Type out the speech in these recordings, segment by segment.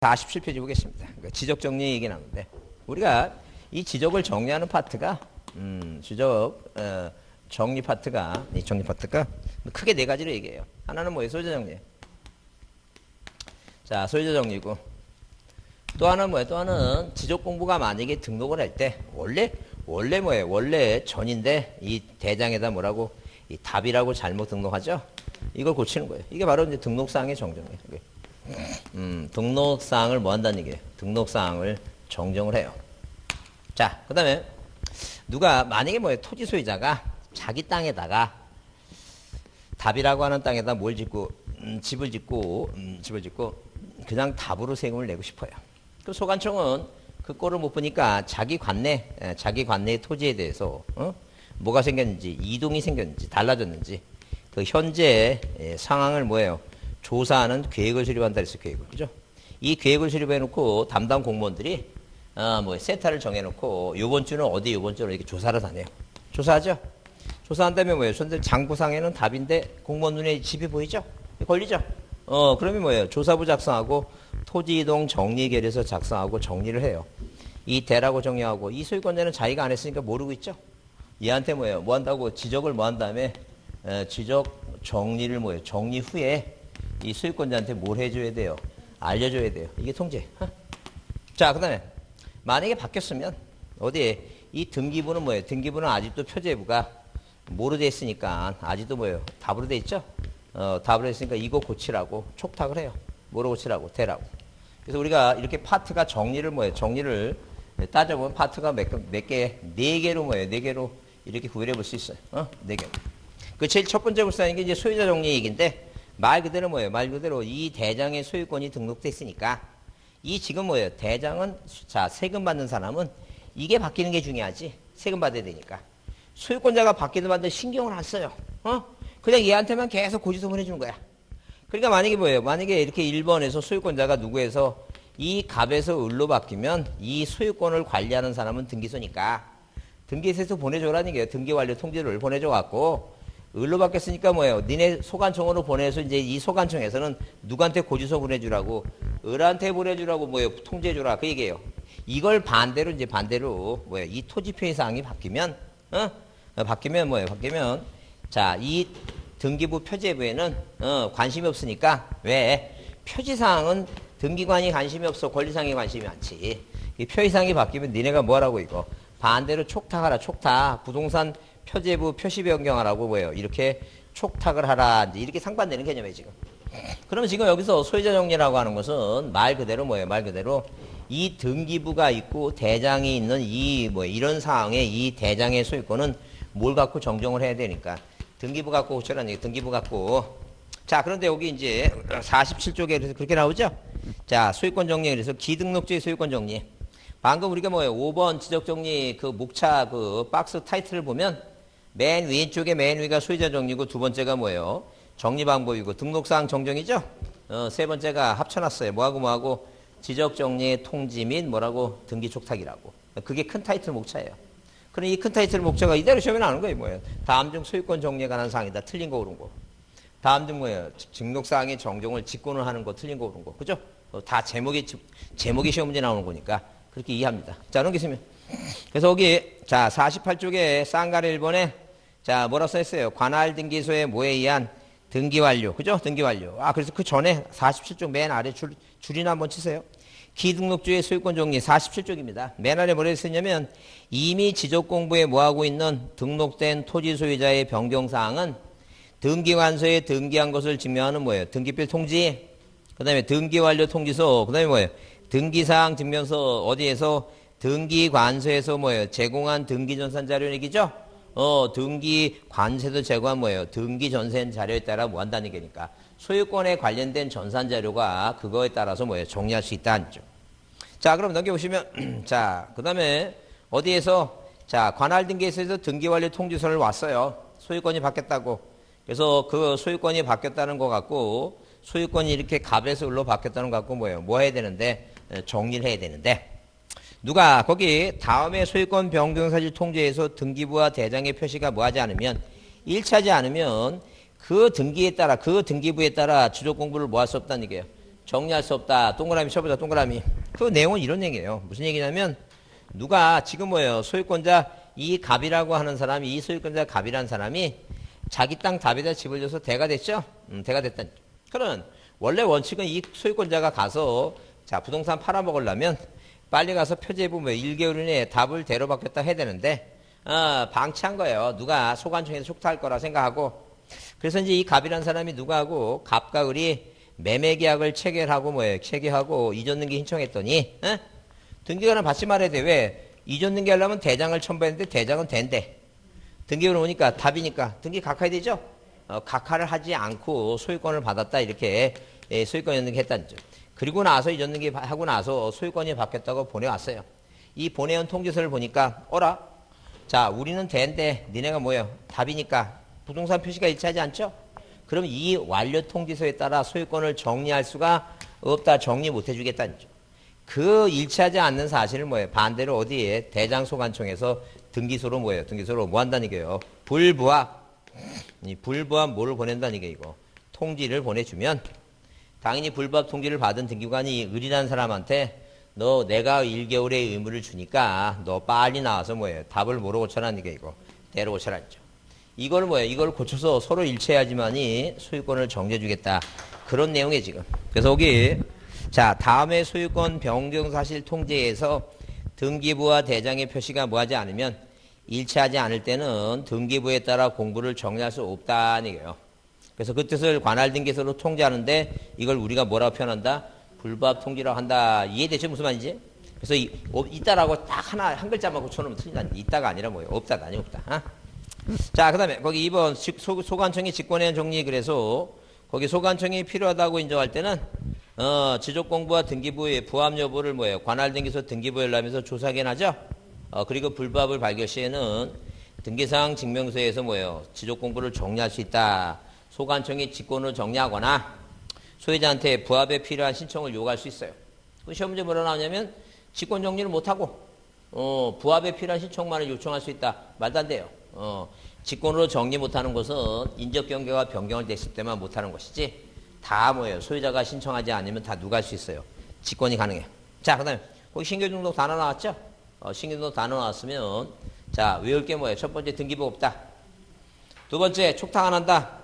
47페이지 보겠습니다. 그러니까 지적 정리 얘기 나오는데 우리가 이 지적을 정리하는 파트가 지적 정리 파트가 이 정리 파트가 크게 네 가지로 얘기해요. 하나는 뭐예요? 소유자 정리. 자, 소유자 정리고 또 하나는 뭐예요? 또 하나는 지적 공부가 만약에 등록을 할 때 원래 뭐예요? 원래 전인데 이 대장에다 뭐라고 이 답이라고 잘못 등록하죠? 이걸 고치는 거예요. 이게 바로 이제 등록사항의 정정이에요. 등록사항을 뭐 한다는 얘기예요? 등록사항을 정정을 해요. 자, 그 다음에 누가 만약에 뭐예요? 토지 소유자가 자기 땅에다가 답이라고 하는 땅에다 뭘 짓고 집을 짓고 그냥 답으로 세금을 내고 싶어요. 그 소관청은 그 꼴을 못 보니까 자기 관내의 토지에 대해서 뭐가 생겼는지 이동이 생겼는지 달라졌는지 그 현재 상황을 뭐예요? 조사하는 계획을 수립한다 했어요. 계획을. 그죠? 이 계획을 수립해 놓고 담당 공무원들이 세타를 정해 놓고 요번 주는 어디 요번 주는 이렇게 조사를 다녀요. 조사하죠? 조사한 다음에 뭐예요? 현재 장부상에는 답인데 공무원 눈에 집이 보이죠? 걸리죠? 그러면 뭐예요? 조사부 작성하고 토지이동 정리계획서 작성하고 정리를 해요. 이 대라고 정리하고 이 소유권자는 자기가 안 했으니까 모르고 있죠? 얘한테 뭐예요? 뭐 한다고 지적을 뭐 한 다음에 지적 정리를 뭐예요? 정리 후에 이 소유권자한테 뭘 해줘야 돼요? 알려줘야 돼요. 이게 통제. 자, 그 다음에 만약에 바뀌었으면 어디에 이 등기부는 뭐예요? 등기부는 아직도 표제부가 뭐로 돼 있으니까 아직도 뭐예요? 답으로 돼 있죠? 답으로 돼 있으니까 이거 고치라고 촉탁을 해요. 뭐로 고치라고? 대라고. 그래서 우리가 이렇게 파트가 정리를 뭐예요? 정리를 따져보면 파트가 몇 개? 네 개로 뭐예요? 네 개로 이렇게 구별해 볼 수 있어요. 네 개. 그 제일 첫 번째 불사하는 게 이제 소유자 정리 얘기인데 말 그대로 뭐예요? 말 그대로 이 대장의 소유권이 등록돼 있으니까 이 지금 뭐예요? 대장은 자 세금 받는 사람은 이게 바뀌는 게 중요하지. 세금 받아야 되니까. 소유권자가 바뀌든 말든 신경을 안 써요. 그냥 얘한테만 계속 고지서 보내주는 거야. 그러니까 만약에 뭐예요? 만약에 이렇게 1번에서 소유권자가 누구에서 이 갑에서 을로 바뀌면 이 소유권을 관리하는 사람은 등기소니까 등기소에서 보내줘라는 얘기예요. 등기 완료 통지를 보내줘갖고 을로 바뀌었으니까 뭐예요? 니네 소관청으로 보내서 이제 이 소관청에서는 누구한테 고지서 보내주라고 을한테 보내주라고 뭐예요? 통지해주라 그 얘기예요. 이걸 반대로 뭐예요? 이 토지 표시 사항이 바뀌면 바뀌면 뭐예요? 바뀌면 자, 이 등기부 표제부에는 관심이 없으니까 왜? 표지사항은 등기관이 관심이 없어 권리상이 관심이 많지. 이 표시사항이 바뀌면 니네가 뭐하라고 이거 반대로 촉탁하라 촉탁 부동산 표제부 표시 변경하라고 뭐예요? 이렇게 촉탁을 하라 이렇게 상반되는 개념이에요 지금. 그러면 지금 여기서 소유자 정리라고 하는 것은 말 그대로 뭐예요? 말 그대로 이 등기부가 있고 대장이 있는 이런 상황에 이 대장의 소유권은 뭘 갖고 정정을 해야 되니까 등기부 갖고 고쳐라는 얘기. 등기부 갖고. 자, 그런데 여기 이제 47쪽에 그래서 그렇게 나오죠? 자, 소유권 정리 그래서 기등록주의 소유권 정리. 방금 우리가 뭐예요? 5번 지적 정리 그 목차 그 박스 타이틀을 보면 맨 왼쪽에 맨 위가 소유자 정리고 두 번째가 뭐예요? 정리 방법이고 등록사항 정정이죠? 세 번째가 합쳐놨어요. 뭐하고 지적 정리 통지 및 뭐라고 등기 촉탁이라고. 그게 큰 타이틀 목차예요. 그럼 이 큰 타이틀 목차가 이대로 시험에 나오는 거예요. 뭐예요? 다음 중 소유권 정리에 관한 사항이다. 틀린 거 옳은 거. 다음 중 뭐예요? 등록사항의 정정을 직권을 하는 거 틀린 거 옳은 거. 그죠? 다 제목이 시험 문제 나오는 거니까 그렇게 이해합니다. 자, 넘기시면. 그래서 여기 자 48쪽에 쌍가리 1번에 자 뭐라고 써있어요? 관할 등기소의 뭐에 의한 등기 완료. 그죠? 등기 완료. 그래서 그 전에 47쪽 맨 아래 줄이나 한번 치세요. 기등록주의 소유권 정리 47쪽입니다. 맨 아래 뭐라고 쓰냐면 이미 지적공부에 뭐하고 있는 등록된 토지 소유자의 변경사항은 등기관서에 등기한 것을 증명하는 뭐예요? 등기필 통지, 그 다음에 등기완료 통지서, 그 다음에 뭐예요? 등기사항 증명서 어디에서 등기관서에서 뭐예요? 제공한 등기전산 자료 얘기죠? 등기관서에서 제공한 뭐예요? 등기전산 자료에 따라 뭐 한다는 얘기니까 소유권에 관련된 전산 자료가 그거에 따라서 뭐예요? 정리할 수 있다는 점. 자, 그럼 넘겨보시면 자, 그 다음에 어디에서 자, 관할 등기소에서 등기완료 통지서를 왔어요. 소유권이 바뀌었다고. 그래서 그 소유권이 바뀌었다는 거 갖고 소유권이 이렇게 갑에서 을로 바뀌었다는 거 갖고 뭐예요? 뭐 해야 되는데? 정리를 해야 되는데 누가 거기 다음에 소유권 변경사실 통지에서 등기부와 대장의 표시가 뭐 하지 않으면 일치하지 않으면 그 등기에 따라 그 등기부에 따라 지적 공부를 뭐 할 수 없다는 얘기예요. 정리할 수 없다. 동그라미 쳐보자, 동그라미. 그 내용은 이런 얘기예요. 무슨 얘기냐면, 누가 지금 뭐예요? 소유권자 이 갑이라고 하는 사람이, 이 소유권자 갑이라는 사람이 자기 땅 답에다 집을 줘서 대가 됐죠? 대가 됐다. 그런 원래 원칙은 이 소유권자가 가서 자 부동산 팔아먹으려면 빨리 가서 표제부 뭐 1개월 이내에 답을 대로 받겠다 해야 되는데 방치한 거예요. 누가 소관청에서 촉탁할 거라 생각하고. 그래서 이제 이 갑이라는 사람이 누가하고 갑과 을이 매매계약을 체결하고 뭐예요? 체결하고 이전등기 신청했더니 등기관을 받지 말아야 돼. 왜? 이전등기 하려면 대장을 첨부했는데 대장은 된대. 등기부로 오니까 답이니까 등기 각하해야 되죠? 각하를 하지 않고 소유권을 받았다 이렇게 소유권 연등기 했다는 점. 그리고 나서 이전등기 하고 나서 소유권이 바뀌었다고 보내왔어요. 이 보내온 통지서를 보니까 어라? 자 우리는 대인데 니네가 뭐예요? 답이니까 부동산 표시가 일치하지 않죠? 그럼 이 완료 통지서에 따라 소유권을 정리할 수가 없다. 정리 못 해주겠다는 점. 그 일치하지 않는 사실을 뭐예요? 반대로 어디에 대장소관청에서 등기소로 뭐예요? 등기소로 뭐 한다는 얘기예요? 불부합. 이 불부합 뭐를 보낸다는 얘기예요? 이거. 통지를 보내주면 당연히 불부합 통지를 받은 등기관이 을이라는 사람한테 너 내가 1개월의 의무를 주니까 너 빨리 나와서 뭐예요? 답을 뭐로 고쳐라는 얘기예요? 이거. 대로 고쳐라는 점. 이걸 뭐예요? 이걸 고쳐서 서로 일치해야지만이 소유권을 정해주겠다. 그런 내용이에요 지금. 그래서 여기 자 다음에 소유권 변경사실 통지에서 등기부와 대장의 표시가 뭐하지 않으면 일치하지 않을 때는 등기부에 따라 공부를 정리할 수 없다는 얘기예요. 그래서 그 뜻을 관할등기소로 통지하는데 이걸 우리가 뭐라고 표현한다? 불부합 통지라고 한다. 이해되죠? 무슨 말인지? 그래서 있다라고 딱 하나 한 글자만 고쳐놓으면 틀린다는 게 있다가 아니라 뭐예요? 없다가 아니 없다. 자, 그 다음에 거기 2번 소관청이 직권의 정리. 그래서 거기 소관청이 필요하다고 인정할 때는 지적공부와 등기부의 부합 여부를 뭐예요? 관할등기소 등기부에 올라면서 조사견하죠. 그리고 불부합을 발견 시에는 등기사항 증명서에서 뭐예요? 지적공부를 정리할 수 있다. 소관청이 직권을 정리하거나 소유자한테 부합에 필요한 신청을 요구할 수 있어요. 그 시험 문제 뭐라 나오냐면 직권 정리를 못하고 부합에 필요한 신청만을 요청할 수 있다. 말도 안 돼요. 직권으로 정리 못하는 것은 인적경계가 변경을 됐을 때만 못하는 것이지 다 뭐예요? 소유자가 신청하지 않으면 다 누가 할 수 있어요. 직권이 가능해요. 자, 그 다음에 거기 신규등록 단어 나왔죠? 신규등록 단어 나왔으면 자 외울 게 뭐예요? 첫 번째 등기부 없다. 두 번째 촉탁 안 한다.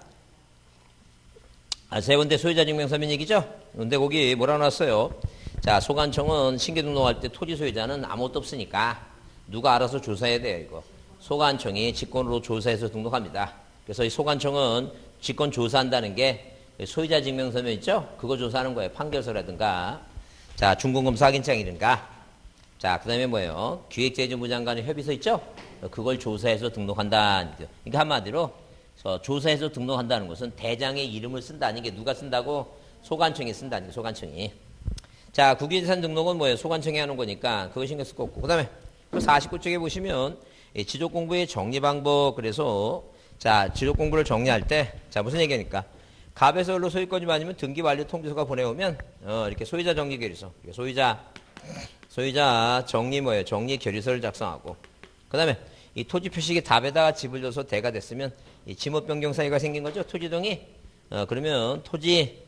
세 번째 소유자 증명서면 얘기죠? 근데 거기 뭐라 나왔어요? 자 소관청은 신규등록할 때 토지 소유자는 아무것도 없으니까 누가 알아서 조사해야 돼요. 이거 소관청이 직권으로 조사해서 등록합니다. 그래서 이 소관청은 직권 조사한다는 게 소유자 증명서면 있죠? 그거 조사하는 거예요. 판결서라든가 자 중공검사 확인장이든가 자 그 다음에 뭐예요? 기획재정부 장관의 협의서 있죠? 그걸 조사해서 등록한다. 그러니까 한마디로 조사해서 등록한다는 것은 대장의 이름을 쓴다는 게 누가 쓴다고? 소관청이 쓴다는 게 소관청이. 자 국유재산 등록은 뭐예요? 소관청이 하는 거니까 그거 신경 쓸 거 없고. 그 다음에 49쪽에 보시면 지적공부의 정리 방법. 그래서 자 지적공부를 정리할 때 자 무슨 얘기입니까? 갑에서 을로 소유권이 많으면 등기 완료 통지서가 보내오면 이렇게 소유자 정리 결의서, 소유자 정리 뭐예요? 정리 결의서를 작성하고 그 다음에 이 토지 표식이 답에다가 집을 줘서 대가 됐으면 이 지목 변경 사유가 생긴 거죠. 토지 이동이 그러면 토지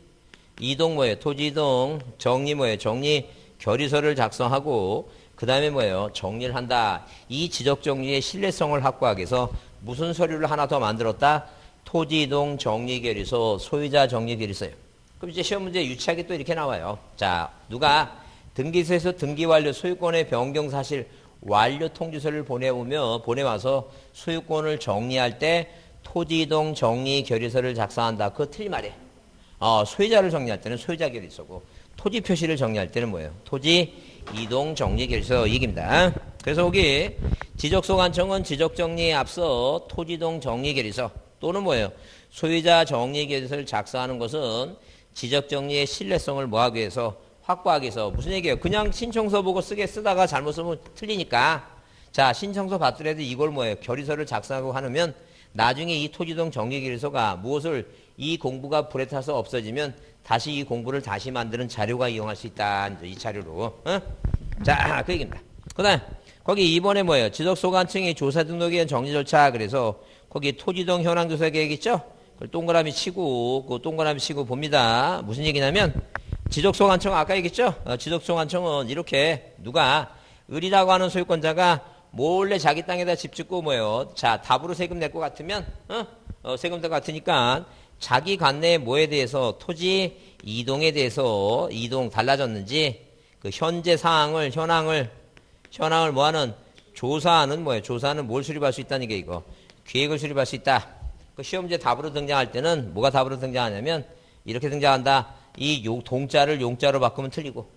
이동 뭐예요? 토지 이동 정리 뭐예요? 정리 결의서를 작성하고 그 다음에 뭐예요? 정리를 한다. 이 지적 정리의 신뢰성을 확보하기 위해서 무슨 서류를 하나 더 만들었다? 토지이동 정리결의서, 소유자 정리결의서예요. 그럼 이제 시험 문제 유치하게 또 이렇게 나와요. 자, 누가 등기소에서 등기 완료 소유권의 변경 사실 완료 통지서를 보내와서 소유권을 정리할 때 토지이동 정리결의서를 작성한다. 그거 틀린 말이에요. 소유자를 정리할 때는 소유자 결의서고 토지 표시를 정리할 때는 뭐예요? 토지 이동 정리 결의서 얘기입니다. 그래서 여기 지적소관청은 지적정리에 앞서 토지이동 정리 결의서 또는 뭐예요? 소유자 정리 결의서를 작성하는 것은 지적정리의 신뢰성을 뭐하기 위해서? 확보하기 위해서. 무슨 얘기예요? 그냥 신청서 보고 쓰다가 잘못 쓰면 틀리니까 자 신청서 받더라도 이걸 뭐예요? 결의서를 작성하고 하면 나중에 이 토지이동 정리 결의서가 무엇을 이 공부가 불에 타서 없어지면 다시 이 공부를 다시 만드는 자료가 이용할 수 있다. 이 자료로. 자, 그 얘기입니다. 그 다음, 거기 이번에 뭐예요? 지적소관청의 조사 등록에 대한 정리 절차. 그래서 거기 토지동 현황조사 계획 있죠? 그걸 동그라미 치고 봅니다. 무슨 얘기냐면, 지적소관청 아까 얘기했죠? 지적소관청은 이렇게 누가 을이라고 하는 소유권자가 몰래 자기 땅에다 집 짓고 뭐예요? 자, 답으로 세금 낼 것 같으면 세금 낼 것 같으니까 자기 관내의 뭐에 대해서 토지 이동에 대해서 이동 달라졌는지 그 현재 상황을 현황을 뭐하는 조사하는 뭐예요? 조사는 뭘 수립할 수 있다는 게 이거 계획을 수립할 수 있다. 그 시험제 답으로 등장할 때는 뭐가 답으로 등장하냐면 이렇게 등장한다. 이 동자를 용자로 바꾸면 틀리고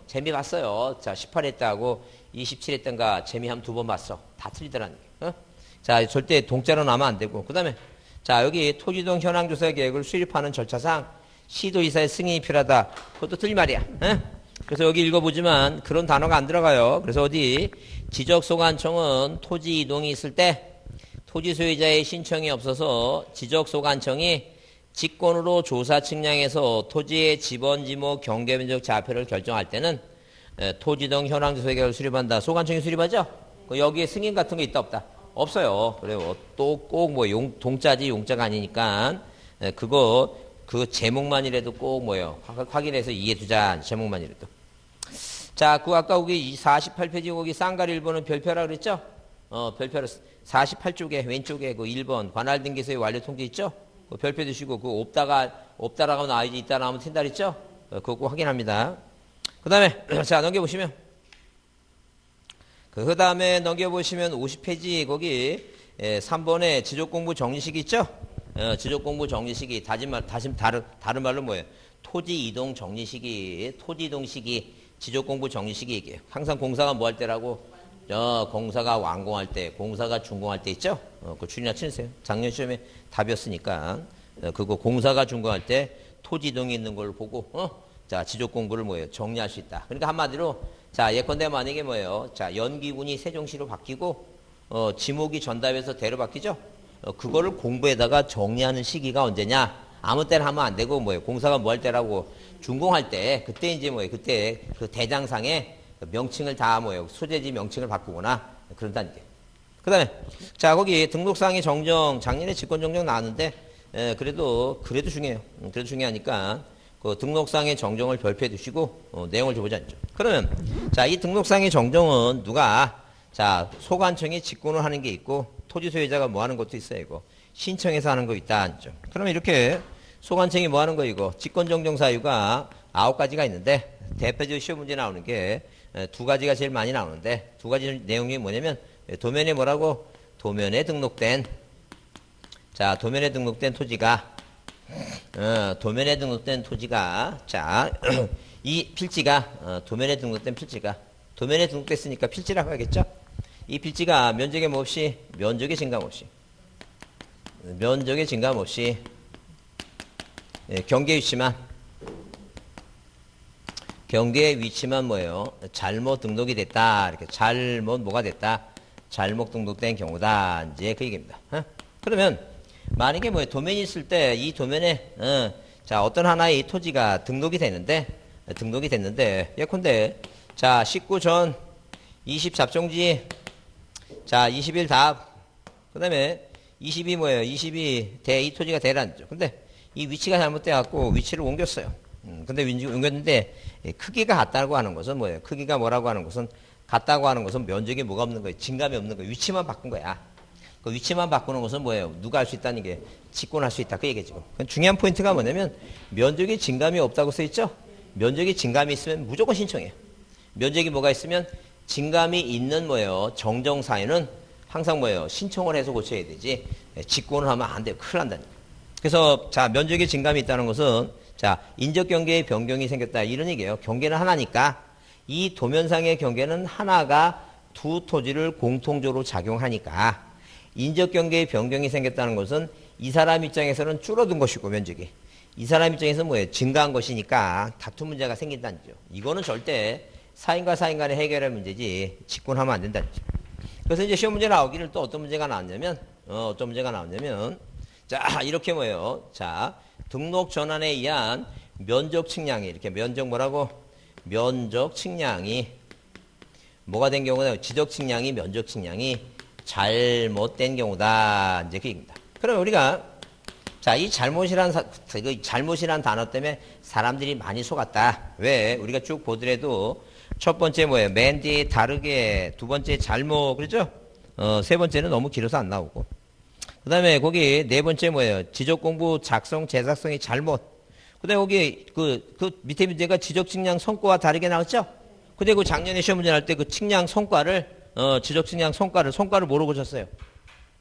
재미 봤어요. 자 18했다고 27했던가 재미 한 2번 봤어. 다 틀리더라는 게. 자 절대 동자로 나면 안 되고 그 다음에 자 여기 토지동 현황조사 계획을 수립하는 절차상 시도이사의 승인이 필요하다. 그것도 틀린 말이야. 그래서 여기 읽어보지만 그런 단어가 안 들어가요. 그래서 어디 지적소관청은 토지 이동이 있을 때 토지 소유자의 신청이 없어서 지적소관청이 직권으로 조사 측량해서 토지의 지번지목 경계면적 좌표를 결정할 때는 토지동 현황조사 계획을 수립한다. 소관청이 수립하죠? 여기에 승인 같은 거 있다 없다? 없어요. 그래요. 또 꼭 뭐 동자지 용자가 아니니까 그거 그 제목만이라도 꼭 뭐요 확인해서 이해두자. 제목만이라도. 자, 그 아까 거기 48페이지 거기 쌍가리 1번은 별표라 그랬죠? 별표로 48쪽에 왼쪽에 그 1번 관할 등기소의 완료 통지 있죠? 그 별표 드시고 그 없다라고 나와야지 있다 나오면 튄다 그랬죠? 그거 꼭 확인합니다. 그 다음에 자 넘겨보시면 그 다음에 넘겨보시면 50페이지 거기 3번에 지적공부 정리식이 있죠? 지적공부 정리식이 다른 말로 뭐예요? 토지 이동 정리식이 토지 이동 시기 지적공부 정리식이 얘기해요. 항상 공사가 뭐 할 때라고 공사가 완공할 때 공사가 준공할 때 있죠? 그 줄이나 치세요. 작년 시험에 답이었으니까 그거 공사가 준공할 때 토지 이동이 있는 걸 보고 자 지적공부를 뭐예요? 정리할 수 있다. 그러니까 한마디로 자 예컨대 만약에 뭐예요? 자 연기군이 세종시로 바뀌고 지목이 전답에서 대로 바뀌죠? 그거를 공부에다가 정리하는 시기가 언제냐? 아무 때나 하면 안 되고 뭐예요? 공사가 뭐 할 때라고 준공할 때 그때 이제 뭐예요? 그때 그 대장상에 명칭을 다 뭐예요? 소재지 명칭을 바꾸거나 그런다는 게. 그 다음에 자 거기 등록상의 정정 작년에 직권정정 나왔는데 그래도 중요해요. 그래도 중요하니까 그 등록상의 정정을 별표해 두시고 내용을 좀 보자. 그러면 자 이 등록상의 정정은 누가 자 소관청이 직권을 하는 게 있고 토지 소유자가 뭐 하는 것도 있어요. 이거 신청해서 하는 거 있다. 그러면 이렇게 소관청이 뭐 하는 거 이거 직권정정 사유가 9가지가 있는데 대표적으로 시험 문제 나오는 게 2가지가 제일 많이 나오는데 2가지 내용이 뭐냐면 도면에 뭐라고 도면에 등록된 자 도면에 등록된 토지가 도면에 등록된 토지가 자 이 필지가 도면에 등록된 필지가 도면에 등록됐으니까 필지라고 하겠죠. 이 필지가 면적의 뭐 없이 면적의 증감 없이 경계 위치만 뭐예요? 잘못 등록이 됐다. 이렇게 잘못 뭐가 됐다. 잘못 등록된 경우다. 이제 그 얘기입니다. 그러면 만약에 뭐예요? 도면이 있을 때 이 도면에 자 어떤 하나의 이 토지가 등록이 됐는데 예컨대 자 19전 20 잡종지 자 21 답 그 다음에 22 뭐예요? 22 이 토지가 대란죠. 근데 이 위치가 잘못돼 갖고 위치를 옮겼어요. 근데 옮겼는데 크기가 같다고 하는 것은 뭐예요? 크기가 뭐라고 하는 것은 같다고 하는 것은 면적이 뭐가 없는 거예요? 진감이 없는 거예요. 위치만 바꾼 거야. 그 위치만 바꾸는 것은 뭐예요? 누가 할 수 있다는 게 직권할 수 있다. 그 얘기죠. 중요한 포인트가 뭐냐면 면적이 진감이 없다고 써 있죠? 면적이 진감이 있으면 무조건 신청해요. 면적이 뭐가 있으면 진감이 있는 뭐예요? 정정 사유는 항상 뭐예요? 신청을 해서 고쳐야 되지. 직권을 하면 안 돼요. 큰일 난다니까. 그래서 자 면적의 진감이 있다는 것은 자 인적 경계의 변경이 생겼다 이런 얘기예요. 경계는 하나니까 이 도면상의 경계는 하나가 두 토지를 공통적으로 작용하니까 인적 경계의 변경이 생겼다는 것은 이 사람 입장에서는 줄어든 것이고 면적이 이 사람 입장에서는 뭐예요? 증가한 것이니까 다툼 문제가 생긴다는 거죠. 이거는 절대 사인과 사인 간에 해결할 문제지 직권하면 안 된다는 거죠. 그래서 이제 시험 문제 나오기를 또 어떤 문제가 나왔냐면 자 이렇게 뭐예요? 자 등록 전환에 의한 면적 측량이 이렇게 면적 뭐라고? 면적 측량이 뭐가 된 경우는 지적 측량이 면적 측량이 잘못된 경우다. 이제 그 얘기입니다. 그럼 우리가 자, 이 잘못이란 단어 때문에 사람들이 많이 속았다. 왜? 우리가 쭉 보더라도 첫 번째 뭐예요? 맨 뒤에 다르게, 두 번째 잘못, 그렇죠? 세 번째는 너무 길어서 안 나오고. 그 다음에 거기 네 번째 뭐예요? 지적 공부 작성, 제작성이 잘못. 그 다음에 거기 그 밑에 문제가 지적 측량 성과와 다르게 나왔죠? 근데 그 작년에 시험 문제 날 때 그 측량 성과를, 지적 측량 성과를 뭐로 고쳤어요?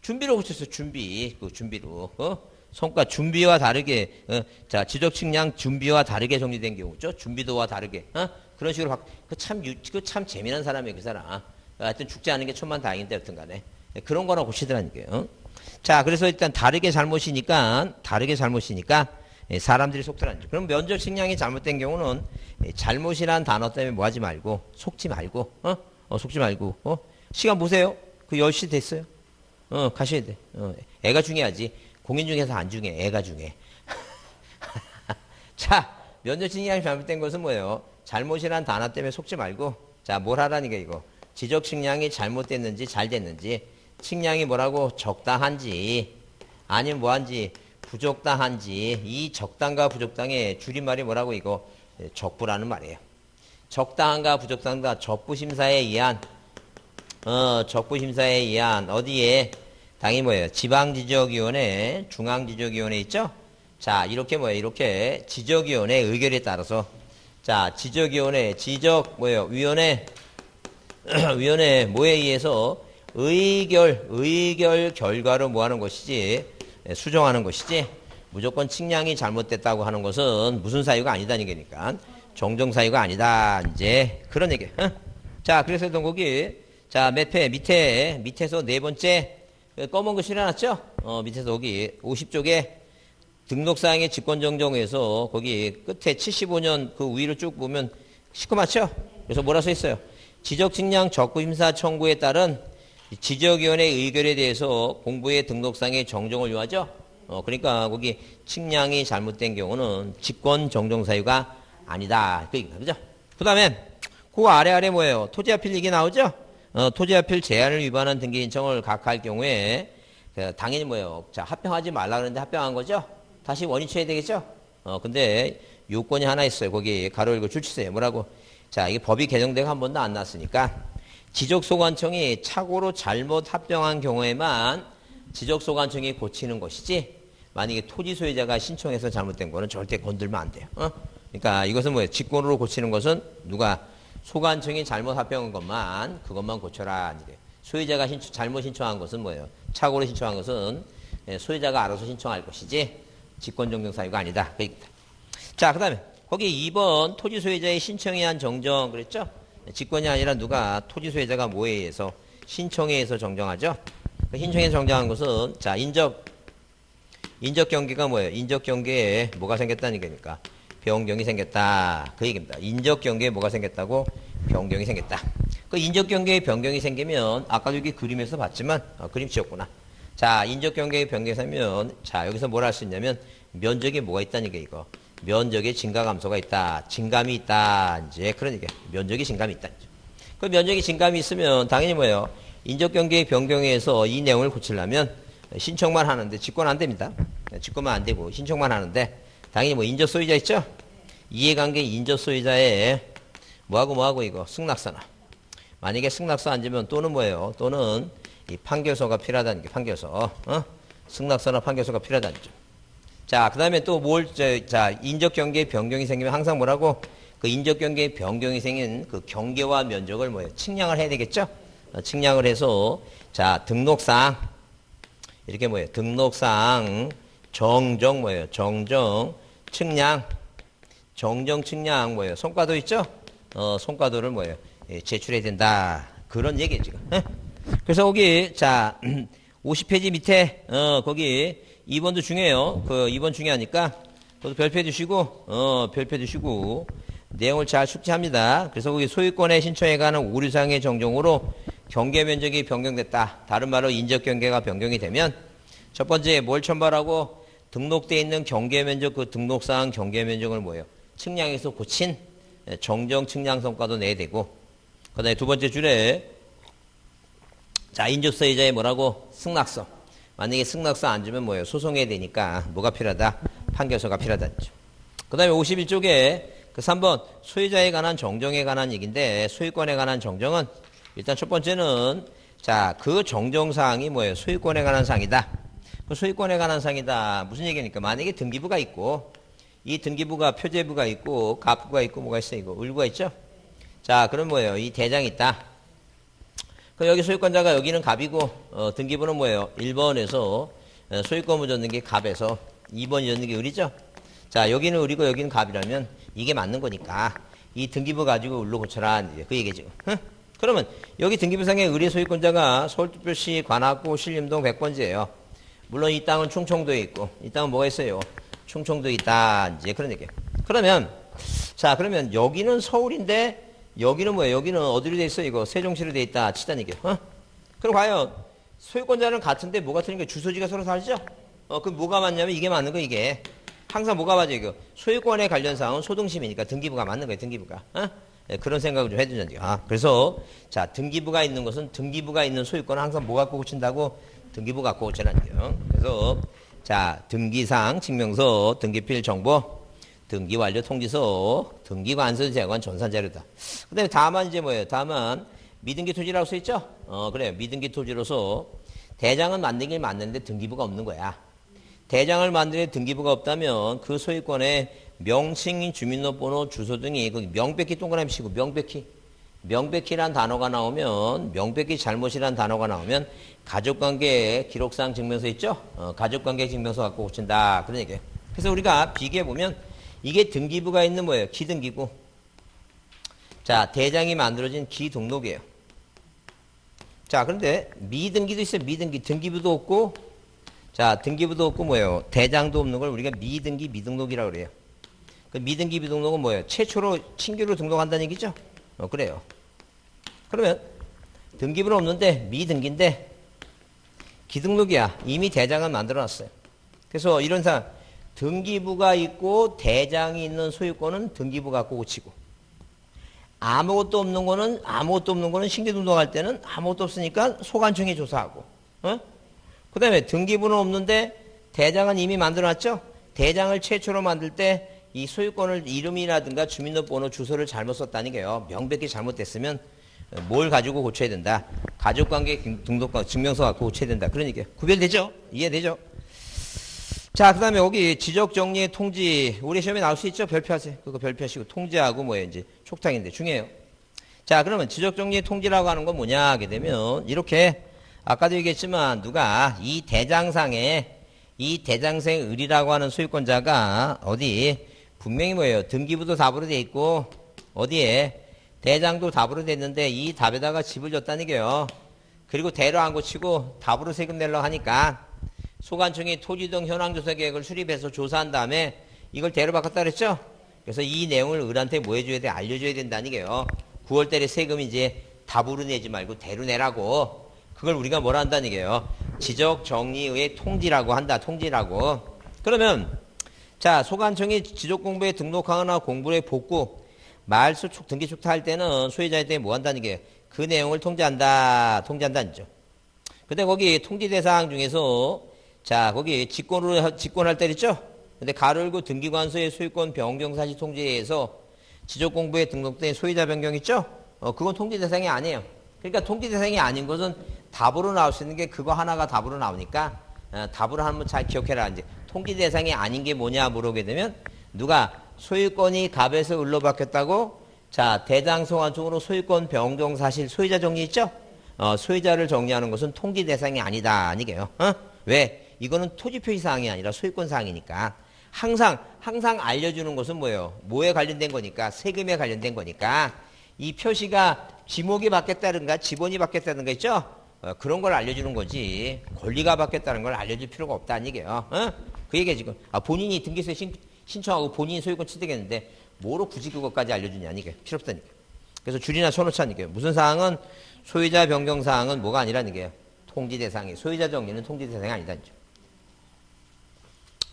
준비로 고쳤어요. 준비로. 성과 준비와 다르게, 자, 지적 측량 준비와 다르게 정리된 경우죠. 준비도와 다르게, 그런 식으로 참 재미난 사람이에요, 그 사람. 하여튼 죽지 않은 게 천만 다행인데, 여튼 간에. 그런 거나 고치더라니까요. 자, 그래서 일단 다르게 잘못이니까, 사람들이 속더라는 거죠. 그럼 면적 측량이 잘못된 경우는 잘못이란 단어 때문에 뭐 하지 말고, 속지 말고, 시간 보세요. 그 10시 됐어요. 가셔야 돼. 애가 중요하지. 공인 중에서 안 중요해. 애가 중요해. 자, 면접 측량이 잘못된 것은 뭐예요? 잘못이란 단어 때문에 속지 말고, 자, 뭘 하라니까, 이거. 지적 측량이 잘못됐는지, 잘 됐는지, 측량이 뭐라고, 적당한지, 아니면 뭐한지, 부적당한지, 이 적당과 부적당의 줄임말이 뭐라고, 이거, 적부라는 말이에요. 적당한가, 부적당한가, 적부심사에 의한, 어디에, 당연히 뭐예요? 지방지적위원회, 중앙지적위원회 있죠? 자, 이렇게 이렇게 지적위원회 의결에 따라서, 자, 위원회 뭐에 의해서 의결 결과로 뭐 하는 것이지, 수정하는 것이지, 무조건 측량이 잘못됐다고 하는 것은 무슨 사유가 아니다는 얘기니까, 정정사유가 아니다, 이제, 그런 얘기. 자, 그래서 거기, 자, 밑에서 네 번째, 검은 글씨 해놨죠? 밑에서 거기 50쪽에 등록사항의 직권정정에서 거기 끝에 75년 그 위를 쭉 보면 시커멓죠? 그래서 뭐라 써 있어요? 지적측량 적부심사 청구에 따른 지적위원회 의결에 대해서 공부의 등록상의 정정을 요하죠? 그러니까 거기 측량이 잘못된 경우는 직권정정사유가 아니다. 그죠? 그 다음에 그 아래 뭐예요? 토지아필 얘기 나오죠? 토지아필 제한을 위반한 등기 신청을 각하할 경우에 당연히 뭐예요? 자, 합병하지 말라 그러는데 합병한 거죠? 다시 원인 취해야 되겠죠? 근데 요건이 하나 있어요. 거기 가로 열고 줄치세요. 뭐라고? 자, 이게 법이 개정되고 한 번도 안 났으니까 지적소관청이 착오로 잘못 합병한 경우에만 지적소관청이 고치는 것이지, 만약에 토지 소유자가 신청해서 잘못된 거는 절대 건들면 안 돼요. 그러니까 이것은 뭐예요? 직권으로 고치는 것은 누가? 소관청이 잘못 합병한 것만, 그것만 고쳐라. 소유자가 잘못 신청한 것은 뭐예요? 착오로 신청한 것은 소유자가 알아서 신청할 것이지, 직권정정사유가 아니다. 자, 그 다음에 거기 2번 토지 소유자의 신청에 의한 정정 그랬죠? 직권이 아니라 누가 토지 소유자가 뭐에 의해서? 신청에 의해서 정정하죠? 그 신청에 의해서 정정한 것은, 자, 인적 경계가 뭐예요? 인적 경계에 뭐가 생겼다는 얘기니까. 변경이 생겼다. 그 얘기입니다. 인적 경계에 뭐가 생겼다고? 변경이 생겼다. 그 인적 경계에 변경이 생기면, 아까도 여기 그림에서 봤지만, 그림 지었구나. 자, 인적 경계에 변경이 생기면, 자, 여기서 뭘 할 수 있냐면, 면적에 뭐가 있다는 게 이거. 면적에 증가 감소가 있다. 증감이 있다. 이제 그런 얘기야. 면적에 증감이 있다. 그 면적에 증감이 있으면, 당연히 뭐예요? 인적 경계의 변경에서 이 내용을 고치려면, 신청만 하는데, 직권 안 됩니다. 직권만 안 되고, 신청만 하는데, 당연히 뭐 인적 소유자 있죠? 이해관계 인적 소유자의 뭐하고 이거 승낙서나. 만약에 승낙서 안 주면 또는 뭐예요? 또는 이 판결서가 필요하다는 게 판결서. 승낙서나 판결서가 필요하다는 점. 자, 그 다음에 또 자, 인적 경계 변경이 생기면 항상 뭐라고? 그 인적 경계 변경이 생긴 그 경계와 면적을 뭐예요? 측량을 해야 되겠죠? 측량을 해서 자, 등록상 이렇게 뭐예요? 등록상 정정 뭐예요? 정정 측량, 정정 측량 뭐예요? 손과도 있죠? 손과도를 뭐예요? 예, 제출해야 된다. 그런 얘기예요, 지금. 그래서 거기, 자, 50페이지 밑에, 거기 2번도 중요해요. 그 2번 중요하니까, 그것도 별표 주시고, 내용을 잘 숙지합니다. 그래서 거기 소유권의 신청에 관한 오류상의 정정으로 경계 면적이 변경됐다. 다른 말로 인적 경계가 변경이 되면, 첫 번째 뭘 첨부하라고? 등록되어 있는 경계 면적, 그 등록사항 경계 면적을 뭐예요? 측량해서 고친 정정 측량 성과도 내야 되고, 그 다음에 두 번째 줄에, 자, 인적 소유자의 뭐라고? 승낙서. 만약에 승낙서 안 주면 뭐예요? 소송해야 되니까 뭐가 필요하다? 판결서가 필요하다죠. 그 다음에 51쪽에 그 3번 소유자에 관한 정정에 관한 얘기인데 소유권에 관한 정정은 일단 첫 번째는 자, 그 정정사항이 뭐예요? 소유권에 관한 사항이다. 그 소유권에 관한 사항이다. 무슨 얘기입니까? 만약에 등기부가 있고 이 등기부가 표제부가 있고 갑부가 있고 뭐가 있어요? 이거 을부가 있죠? 자, 그럼 뭐예요? 이 대장이 있다. 그럼 여기 소유권자가 여기는 갑이고 등기부는 뭐예요? 1번에서 소유권을 줬는 게 갑에서 2번이 줬는 게 을이죠? 자, 여기는 을이고 여기는 갑이라면 이게 맞는 거니까 이 등기부 가지고 을로 고쳐라. 그 얘기죠. 응? 그러면 여기 등기부상의 을의 소유권자가 서울특별시 관악구 신림동 100번지예요. 물론 이 땅은 충청도에 있고 이 땅은 뭐가 있어요? 충청도에 있다. 이제 그런 얘기예요. 그러면 자, 그러면 여기는 서울인데 여기는 뭐예요? 여기는 어디로 돼 있어? 이거 세종시로 돼 있다. 치단 얘기예요. 그럼 과연 소유권자는 같은데 뭐가 틀린 게 주소지가 서로 다르죠? 그럼 뭐가 맞냐면 이게 맞는 거 이게. 항상 뭐가 맞아요? 이거 소유권에 관련 사항은 소등심이니까 등기부가 맞는 거예요. 등기부가. 네, 그런 생각을 좀 해두자고요. 그래서 자, 등기부가 있는 것은 등기부가 있는 소유권은 항상 뭐 갖고 고친다고? 등기부 갖고 고치라는 거예요. 그래서 자, 등기상 증명서, 등기필 정보, 등기완료 통지서, 등기관서 제관 전산자료다. 그 다음에 다만 이제 뭐예요? 다만 미등기 토지라고 써있죠? 그래요. 미등기 토지로서 대장은 만들긴 맞는데 등기부가 없는 거야. 대장을 만드는 등기부가 없다면 그 소유권에 명칭인 주민등록번호, 주소 등이 거기 명백히 동그라미 치고 명백히란 단어가 나오면 명백히 잘못이란 단어가 나오면 가족관계 기록상 증명서 있죠? 가족관계 증명서 갖고 고친다. 그런 얘기예요. 그래서 우리가 비교해 보면 이게 등기부가 있는 뭐예요? 기등기고. 자, 대장이 만들어진 기등록이에요. 자, 그런데 미등기도 있어요. 미등기. 등기부도 없고 자, 등기부도 없고 뭐예요? 대장도 없는 걸 우리가 미등기, 미등록이라고 그래요. 그 미등기, 미등록은 뭐예요? 최초로 신규로 등록한다는 얘기죠? 그래요. 그러면 등기부는 없는데 미등기인데 기등록이야. 이미 대장은 만들어놨어요. 그래서 이런 상황 등기부가 있고 대장이 있는 소유권은 등기부 갖고 고치고 아무것도 없는 거는 신규 등록할 때는 아무것도 없으니까 소관청이 조사하고 그 다음에 등기부는 없는데 대장은 이미 만들어놨죠? 대장을 최초로 만들 때 이 소유권을 이름이라든가 주민등록번호 주소를 잘못 썼다는 게요. 명백히 잘못됐으면 뭘 가지고 고쳐야 된다. 가족관계 등록과 증명서 갖고 고쳐야 된다. 그런 얘기예요. 구별되죠? 이해되죠? 자, 그 다음에 여기 지적정리의 통지. 우리 시험에 나올 수 있죠? 별표하세요. 그거 별표하시고 통지하고 뭐예요? 이제 촉탁인데 중요해요. 자, 그러면 지적정리의 통지라고 하는 건 뭐냐 하게 되면 이렇게 아까도 얘기했지만 누가 이 대장상에 이 대장생 을이라고 하는 소유권자가 어디 분명히 뭐예요? 등기부도 답으로 돼 있고 어디에 대장도 답으로 됐는데 이 답에다가 집을 줬다는 게요. 그리고 대로 안 고치고 답으로 세금 내려고 하니까 소관청이 토지 등 현황조사 계획을 수립해서 조사한 다음에 이걸 대로 바꿨다 그랬죠? 그래서 이 내용을 을한테 뭐 해줘야 돼? 알려줘야 된다는 게요. 9월달에 세금 이제 답으로 내지 말고 대로 내라고. 그걸 우리가 뭐라 한다는 얘기예요. 지적정리의 통지라고 한다. 통지라고. 그러면 자, 소관청이 지적공부에 등록하거나 공부에 복구, 말소 등기 축타할 때는 소유자에 대해 뭐 한다는 게 그 내용을 통지한다. 통지한다는 거죠. 근데 거기 통지 대상 중에서 자, 거기 직권할 때 있죠? 근데 가로열고 등기관서의 소유권 변경 사실 통지에서 지적공부에 등록된 소유자 변경 있죠? 그건 통지 대상이 아니에요. 그러니까 통지 대상이 아닌 것은 답으로 나올 수 있는 게 그거 하나가 답으로 나오니까 답으로 한번 잘 기억해라. 이제 통지 대상이 아닌 게 뭐냐 물어보게 되면 누가 소유권이 갑에서 을로 바뀌었다고 자, 대장 소관청으로 소유권 변경 사실 소유자 정리 있죠? 소유자를 정리하는 것은 통지 대상이 아니다. 아니게요. 왜? 이거는 토지 표시 사항이 아니라 소유권 사항이니까 항상 알려주는 것은 뭐예요? 뭐에 관련된 거니까 세금에 관련된 거니까 이 표시가 지목이 바뀌었다든가 지번이 바뀌었다든가 있죠? 그런 걸 알려주는 거지 권리가 바뀌었다는 걸 알려줄 필요가 없다는 얘기예요. 그 얘기야 지금. 본인이 등기소에 신청하고 본인이 소유권 취득했는데 뭐로 굳이 그것까지 알려주냐 이게 필요 없다니까. 그래서 줄이나 쳐놓자는 얘기예요. 무슨 사항은 소유자 변경 사항은 뭐가 아니라는 얘기예요. 통지 대상이 소유자 정리는 통지 대상이 아니다는 거죠.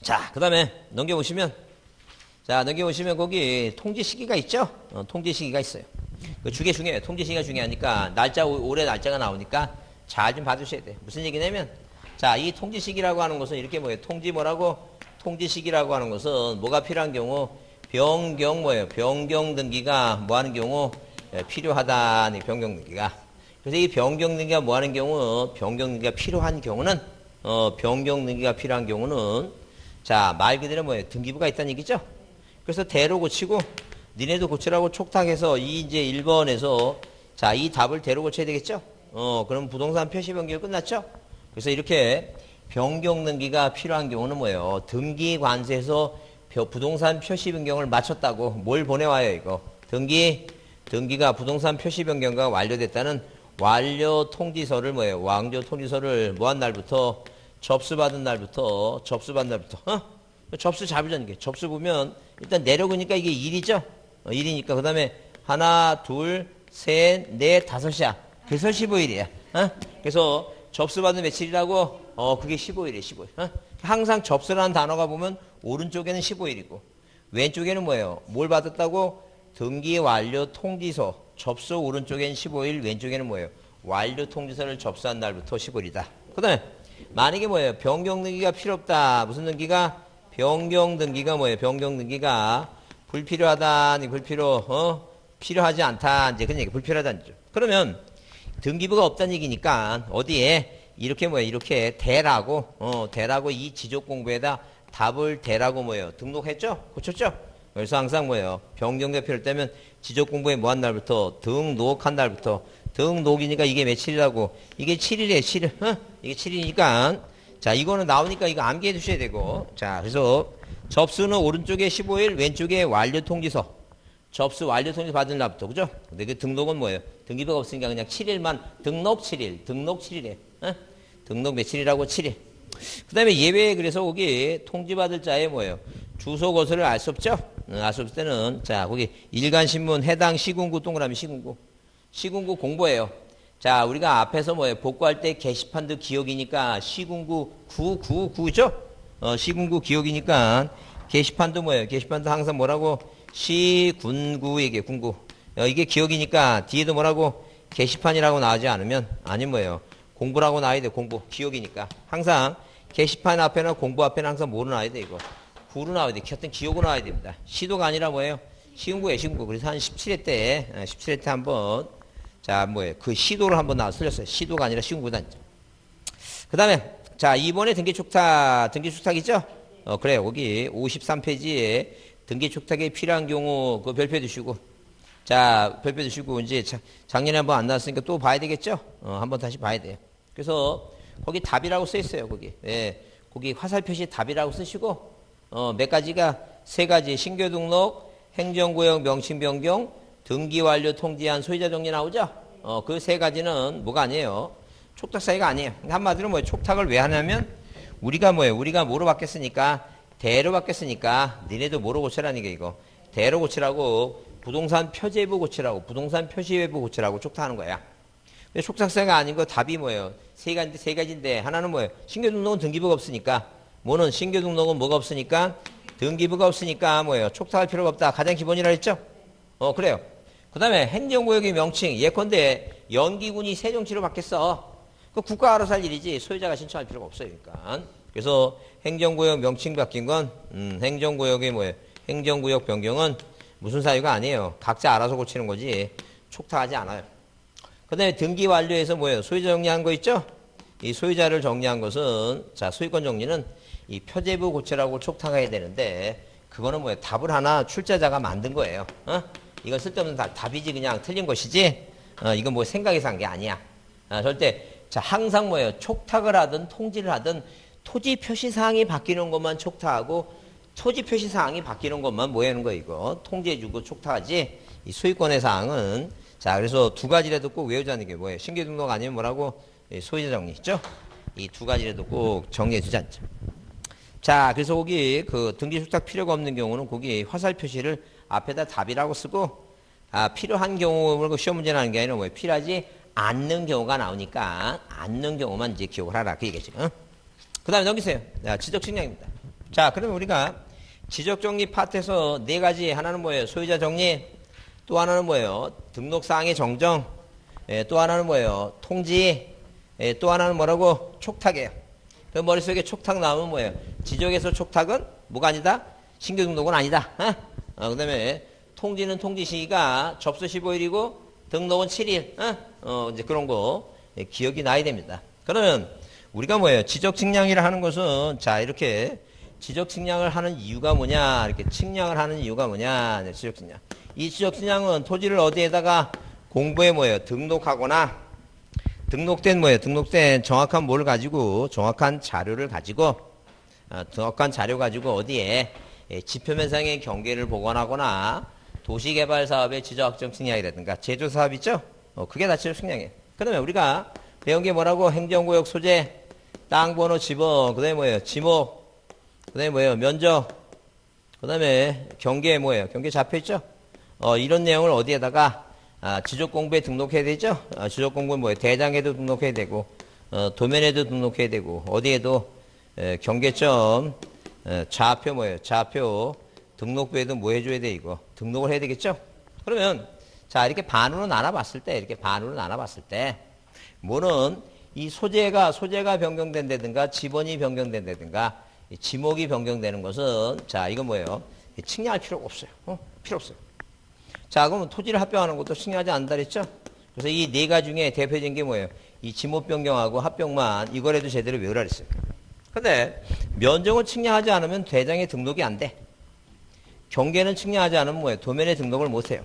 자, 그 다음에 넘겨보시면 거기 통지 시기가 있죠? 통지 시기가 있어요. 그 주게 중요해요. 통지 시기가 중요하니까 올해 날짜가 나오니까 잘 좀 봐주셔야 돼요. 무슨 얘기냐면 자, 이 통지식이라고 하는 것은 이렇게 뭐예요? 통지 뭐라고? 통지식이라고 하는 것은 뭐가 필요한 경우? 변경 뭐예요? 변경 등기가 뭐 하는 경우? 필요하다. 변경 등기가. 그래서 이 변경 등기가 뭐 하는 경우? 변경 등기가 필요한 경우는, 변경 등기가 필요한 경우는, 자, 말 그대로 뭐예요? 등기부가 있다는 얘기죠? 그래서 대로 고치고, 니네도 고치라고 촉탁해서 이 이제 1번에서, 자, 이 답을 대로 고쳐야 되겠죠? 그럼 부동산 표시 변경이 끝났죠? 그래서 이렇게 변경 등기가 필요한 경우는 뭐예요? 등기관세에서 부동산 표시 변경을 마쳤다고 뭘 보내와요, 이거? 등기가 부동산 표시 변경가 완료됐다는 완료 통지서를 뭐예요? 완료 통지서를 뭐 한 날부터? 접수받은 날부터, 접수 잡으자는 게. 접수 보면 일단 내려오니까 이게 1이죠? 1이니까. 그 다음에 하나, 둘, 셋, 넷, 다섯이야. 그래서 15일이야. 그래서 접수받은 며칠이라고? 그게 15일이에요, 15일. 항상 접수라는 단어가 보면 오른쪽에는 15일이고, 왼쪽에는 뭐예요? 뭘 받았다고? 등기 완료 통지서. 접수 오른쪽엔 15일, 왼쪽에는 뭐예요? 완료 통지서를 접수한 날부터 15일이다. 그 다음에, 만약에 뭐예요? 변경 등기가 필요 없다. 무슨 등기가? 변경 등기가 뭐예요? 변경 등기가 불필요하다. 필요하지 않다. 이제 그런 얘기, 불필요하다는 얘기죠. 그러면, 등기부가 없다는 얘기니까, 어디에? 이렇게 뭐예요? 이렇게 대라고 이 지적 공부에다 답을 대라고 뭐예요? 등록했죠? 고쳤죠? 그래서 항상 뭐예요? 변경가 필요할 때면 지적 공부에 뭐 한 날부터? 등록한 날부터. 등록이니까 이게 며칠이라고? 이게 7일이에요, 7일. 이게 7일이니까. 자, 이거는 나오니까 이거 암기해 두셔야 되고. 자, 그래서 접수는 오른쪽에 15일, 왼쪽에 완료 통지서. 접수 완료 통지 받은 날부터, 그죠? 근데 그 등록은 뭐예요? 등기부가 없으니까 그냥 7일만, 등록 7일에. 등록 며칠이라고 7일. 그 다음에 예외에 그래서 거기 통지받을 자에 뭐예요? 주소 거소를 알 수 없죠? 알 수 없을 때는, 자, 거기 일간신문 해당 시군구 동그라미 시군구 공보예요. 자, 우리가 앞에서 뭐예요? 복구할 때 게시판도 기억이니까 시군구 9죠? 시군구 기억이니까 게시판도 뭐예요? 게시판도 항상 뭐라고? 시군구 얘기해, 군구. 이게 기억이니까 뒤에도 뭐라고? 게시판이라고 나오지 않으면, 아니 뭐예요? 공부라고 나와야 돼, 공부. 기억이니까. 항상 게시판 앞에나 공부 앞에는 항상 뭐로 나와야 돼, 이거? 구로 나와야 돼. 하여튼 기억으로 나와야 됩니다. 시도가 아니라 뭐예요? 시군구예요, 시군구. 그래서 한 17회 때 한번, 자, 뭐예요? 그 시도를 한번 틀렸어요. 시도가 아니라 시군구다. 그 다음에, 자, 이번에 등기축탁이죠? 그래요. 거기 53페이지에 등기축탁에 필요한 경우, 그 별표 주시고, 자, 별표 주시고, 이제 작년에 한번 안 나왔으니까 또 봐야 되겠죠? 한번 다시 봐야 돼요. 그래서, 거기 답이라고 써 있어요, 거기. 예, 거기 화살 표시 답이라고 쓰시고, 몇 가지가, 세 가지, 신규 등록, 행정구역 명칭 변경, 등기 완료 통지한 소유자 정리 나오죠? 그 세 가지는 뭐가 아니에요? 촉탁 사유가 아니에요. 한마디로 뭐예요? 촉탁을 왜 하냐면, 우리가 뭐예요? 우리가 뭐로 바뀌었으니까, 대로 바뀌었으니까, 니네도 뭐로 고치라는 게 이거. 대로 고치라고, 부동산 표제부 고치라고, 부동산 표시외부 고치라고 촉탁하는 거야. 근데 촉탁사유가 아닌 거 답이 뭐예요? 세 가지인데, 하나는 뭐예요? 신규 등록은 등기부가 없으니까, 뭐는 신규 등록은 뭐가 없으니까, 등기부가 없으니까 뭐예요? 촉탁할 필요가 없다. 가장 기본이라 했죠? 그래요. 그 다음에 행정구역의 명칭, 예컨대 연기군이 세종시로 바뀌었어. 그 국가가 알아서 할 일이지 소유자가 신청할 필요가 없어요. 그러니까. 그래서 행정구역 명칭 바뀐 건 행정구역의 뭐예요? 행정구역 변경은 무슨 사유가 아니에요. 각자 알아서 고치는 거지 촉탁하지 않아요. 그 다음에 등기 완료해서 뭐예요? 소유자 정리한 거 있죠? 이 소유자를 정리한 것은, 자, 소유권 정리는 이 표제부 고치라고 촉탁해야 되는데, 그거는 뭐예요? 답을 하나 출제자가 만든 거예요. 이건 쓸데없는 답이지, 그냥 틀린 것이지, 이건 뭐 생각해서 한 게 아니야. 절대, 자, 항상 뭐예요? 촉탁을 하든 통지를 하든 토지 표시사항이 바뀌는 것만 촉탁하고, 토지 표시사항이 바뀌는 것만 뭐 하는 거예요, 이거? 통지해주고 촉탁하지, 이 소유권의 사항은, 자, 그래서 두 가지라도 꼭 외우자는 게 뭐예요? 신규 등록 아니면 뭐라고? 소유자 정리 있죠? 이 두 가지라도 꼭 정리해 두지 않죠. 자, 그래서 거기 그 등기 촉탁 필요가 없는 경우는 거기 화살 표시를 앞에다 답이라고 쓰고, 필요한 경우, 시험 문제 나는 게 아니라 뭐예요? 필요하지 않는 경우가 나오니까, 않는 경우만 이제 기억을 하라. 그 얘기죠. 그 다음에 넘기세요. 자, 지적 측량입니다. 자, 그러면 우리가 지적 정리 파트에서 네 가지, 하나는 뭐예요? 소유자 정리, 또 하나는 뭐예요? 등록사항의 정정, 또 하나는 뭐예요? 통지, 또 하나는 뭐라고? 촉탁이에요. 그 머릿속에 촉탁 나오면 뭐예요? 지적에서 촉탁은 뭐가 아니다? 신규 등록은 아니다. 그 다음에 통지는 통지 시기가 접수 15일이고 등록은 7일. 이제 그런 거 기억이 나야 됩니다. 그러면 우리가 뭐예요? 지적 측량이라 하는 것은 자 이렇게 지적 측량을 하는 이유가 뭐냐? 이렇게 측량을 하는 이유가 뭐냐? 네, 지적 측량. 이 지적 측량은 토지를 어디에다가 공부에 뭐예요? 등록하거나 등록된 뭐예요? 등록된 정확한 뭘 가지고 정확한 자료를 가지고 정확한 자료 가지고 어디에 지표면상의 경계를 복원하거나 도시개발 사업의 지적확정 측량이라든가 제조 사업 있죠? 그게 다 지적 측량이에요. 그러면 우리가 배운 게 뭐라고? 행정구역 소재, 땅번호 지번, 그 다음에 뭐예요? 지목, 그 다음에 뭐예요? 면적, 그 다음에 경계 뭐예요? 경계 잡혀 있죠? 이런 내용을 어디에다가 지적 공부에 등록해야 되죠? 지적 공부는 뭐예요? 대장에도 등록해야 되고, 도면에도 등록해야 되고, 어디에도 경계점, 좌표 뭐예요? 좌표 등록부에도 뭐 해줘야 돼 이거? 등록을 해야 되겠죠? 그러면 자 이렇게 반으로 나눠봤을 때 이렇게 반으로 나눠봤을 때 뭐는 이 소재가 변경된다든가 지번이 변경된다든가 지목이 변경되는 것은 자 이거 뭐예요? 측량할 필요가 없어요. 필요 없어요. 자 그러면 토지를 합병하는 것도 측량하지 않는다 그랬죠? 그래서 이 네 가지 중에 대표적인 게 뭐예요? 이 지목 변경하고 합병만 이거라도 제대로 외우라 그랬어요. 근데 면적을 측량하지 않으면 대장에 등록이 안 돼. 경계는 측량하지 않으면 뭐예요? 도면에 등록을 못 해요.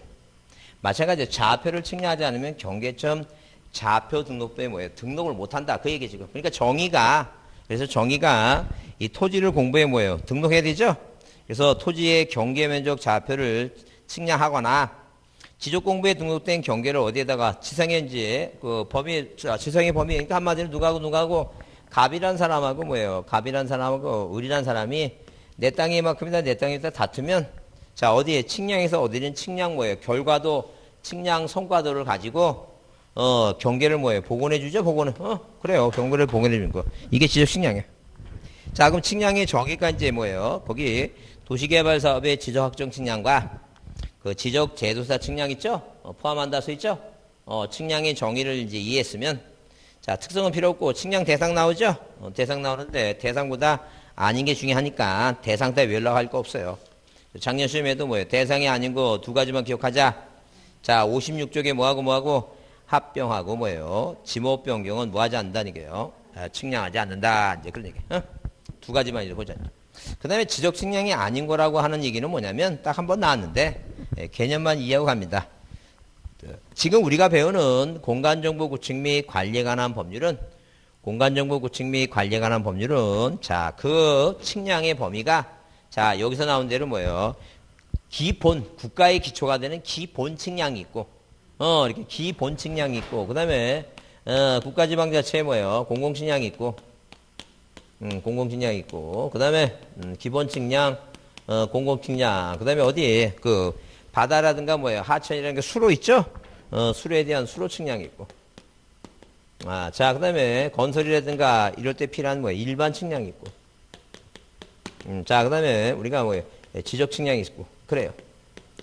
마찬가지로 좌표를 측량하지 않으면 경계점 좌표 등록부에 뭐예요? 등록을 못 한다. 그 얘기 지금. 그러니까 그래서 정의가 이 토지를 공부에 뭐예요? 등록해야 되죠? 그래서 토지의 경계 면적 좌표를 측량하거나 지적 공부에 등록된 경계를 어디에다가 지상현지에 그 범위, 지상의 범위, 그러니까 한마디로 누가하고 갑이란 사람하고 뭐예요? 갑이란 사람하고 을이란 사람이 내 땅이 이만큼이다, 내 땅이 있다 다투면 자, 어디에 측량에서 어디는 측량 뭐예요? 결과도 측량 성과도를 가지고 경계를 뭐예요? 복원해 주죠? 복원을. 그래요. 경계를 복원해 주는 거. 이게 지적 측량이에요. 자, 그럼 측량의 정의가 이제 뭐예요? 거기 도시개발 사업의 지적 확정 측량과 그 지적 제도사 측량 있죠? 포함한다 써 있죠? 측량의 정의를 이제 이해했으면 자, 특성은 필요 없고 측량 대상 나오죠? 대상 나오는데 대상보다 아닌 게 중요하니까 대상 따위 연락할 거 없어요. 작년 시험에도 뭐예요? 대상이 아닌 거 두 가지만 기억하자. 자, 56쪽에 뭐하고 합병하고 뭐예요? 지목 변경은 뭐하지 않는다는 게요. 측량하지 않는다. 이제 그런 얘기. 두 가지만 이제 보자. 그 다음에 지적 측량이 아닌 거라고 하는 얘기는 뭐냐면 딱 한 번 나왔는데 개념만 이해하고 갑니다. 지금 우리가 배우는 공간정보 구축 및 관리에 관한 법률은 공간정보 구축 및 관리에 관한 법률은 자, 그 측량의 범위가 자, 여기서 나온 대로 뭐예요? 기본, 국가의 기초가 되는 기본 측량이 있고, 이렇게 기본 측량이 있고, 그 다음에, 국가지방자체에 뭐예요? 공공 측량이 있고, 공공 측량이 있고, 그 다음에, 기본 측량, 공공 측량, 그 다음에 어디, 그, 바다라든가 뭐예요? 하천이라는 게 수로 있죠? 수로에 대한 수로 측량이 있고, 자, 그 다음에 건설이라든가 이럴 때 필요한 뭐예요? 일반 측량이 있고, 자, 그 다음에 우리가 뭐예요? 지적 측량이 있고, 그래요.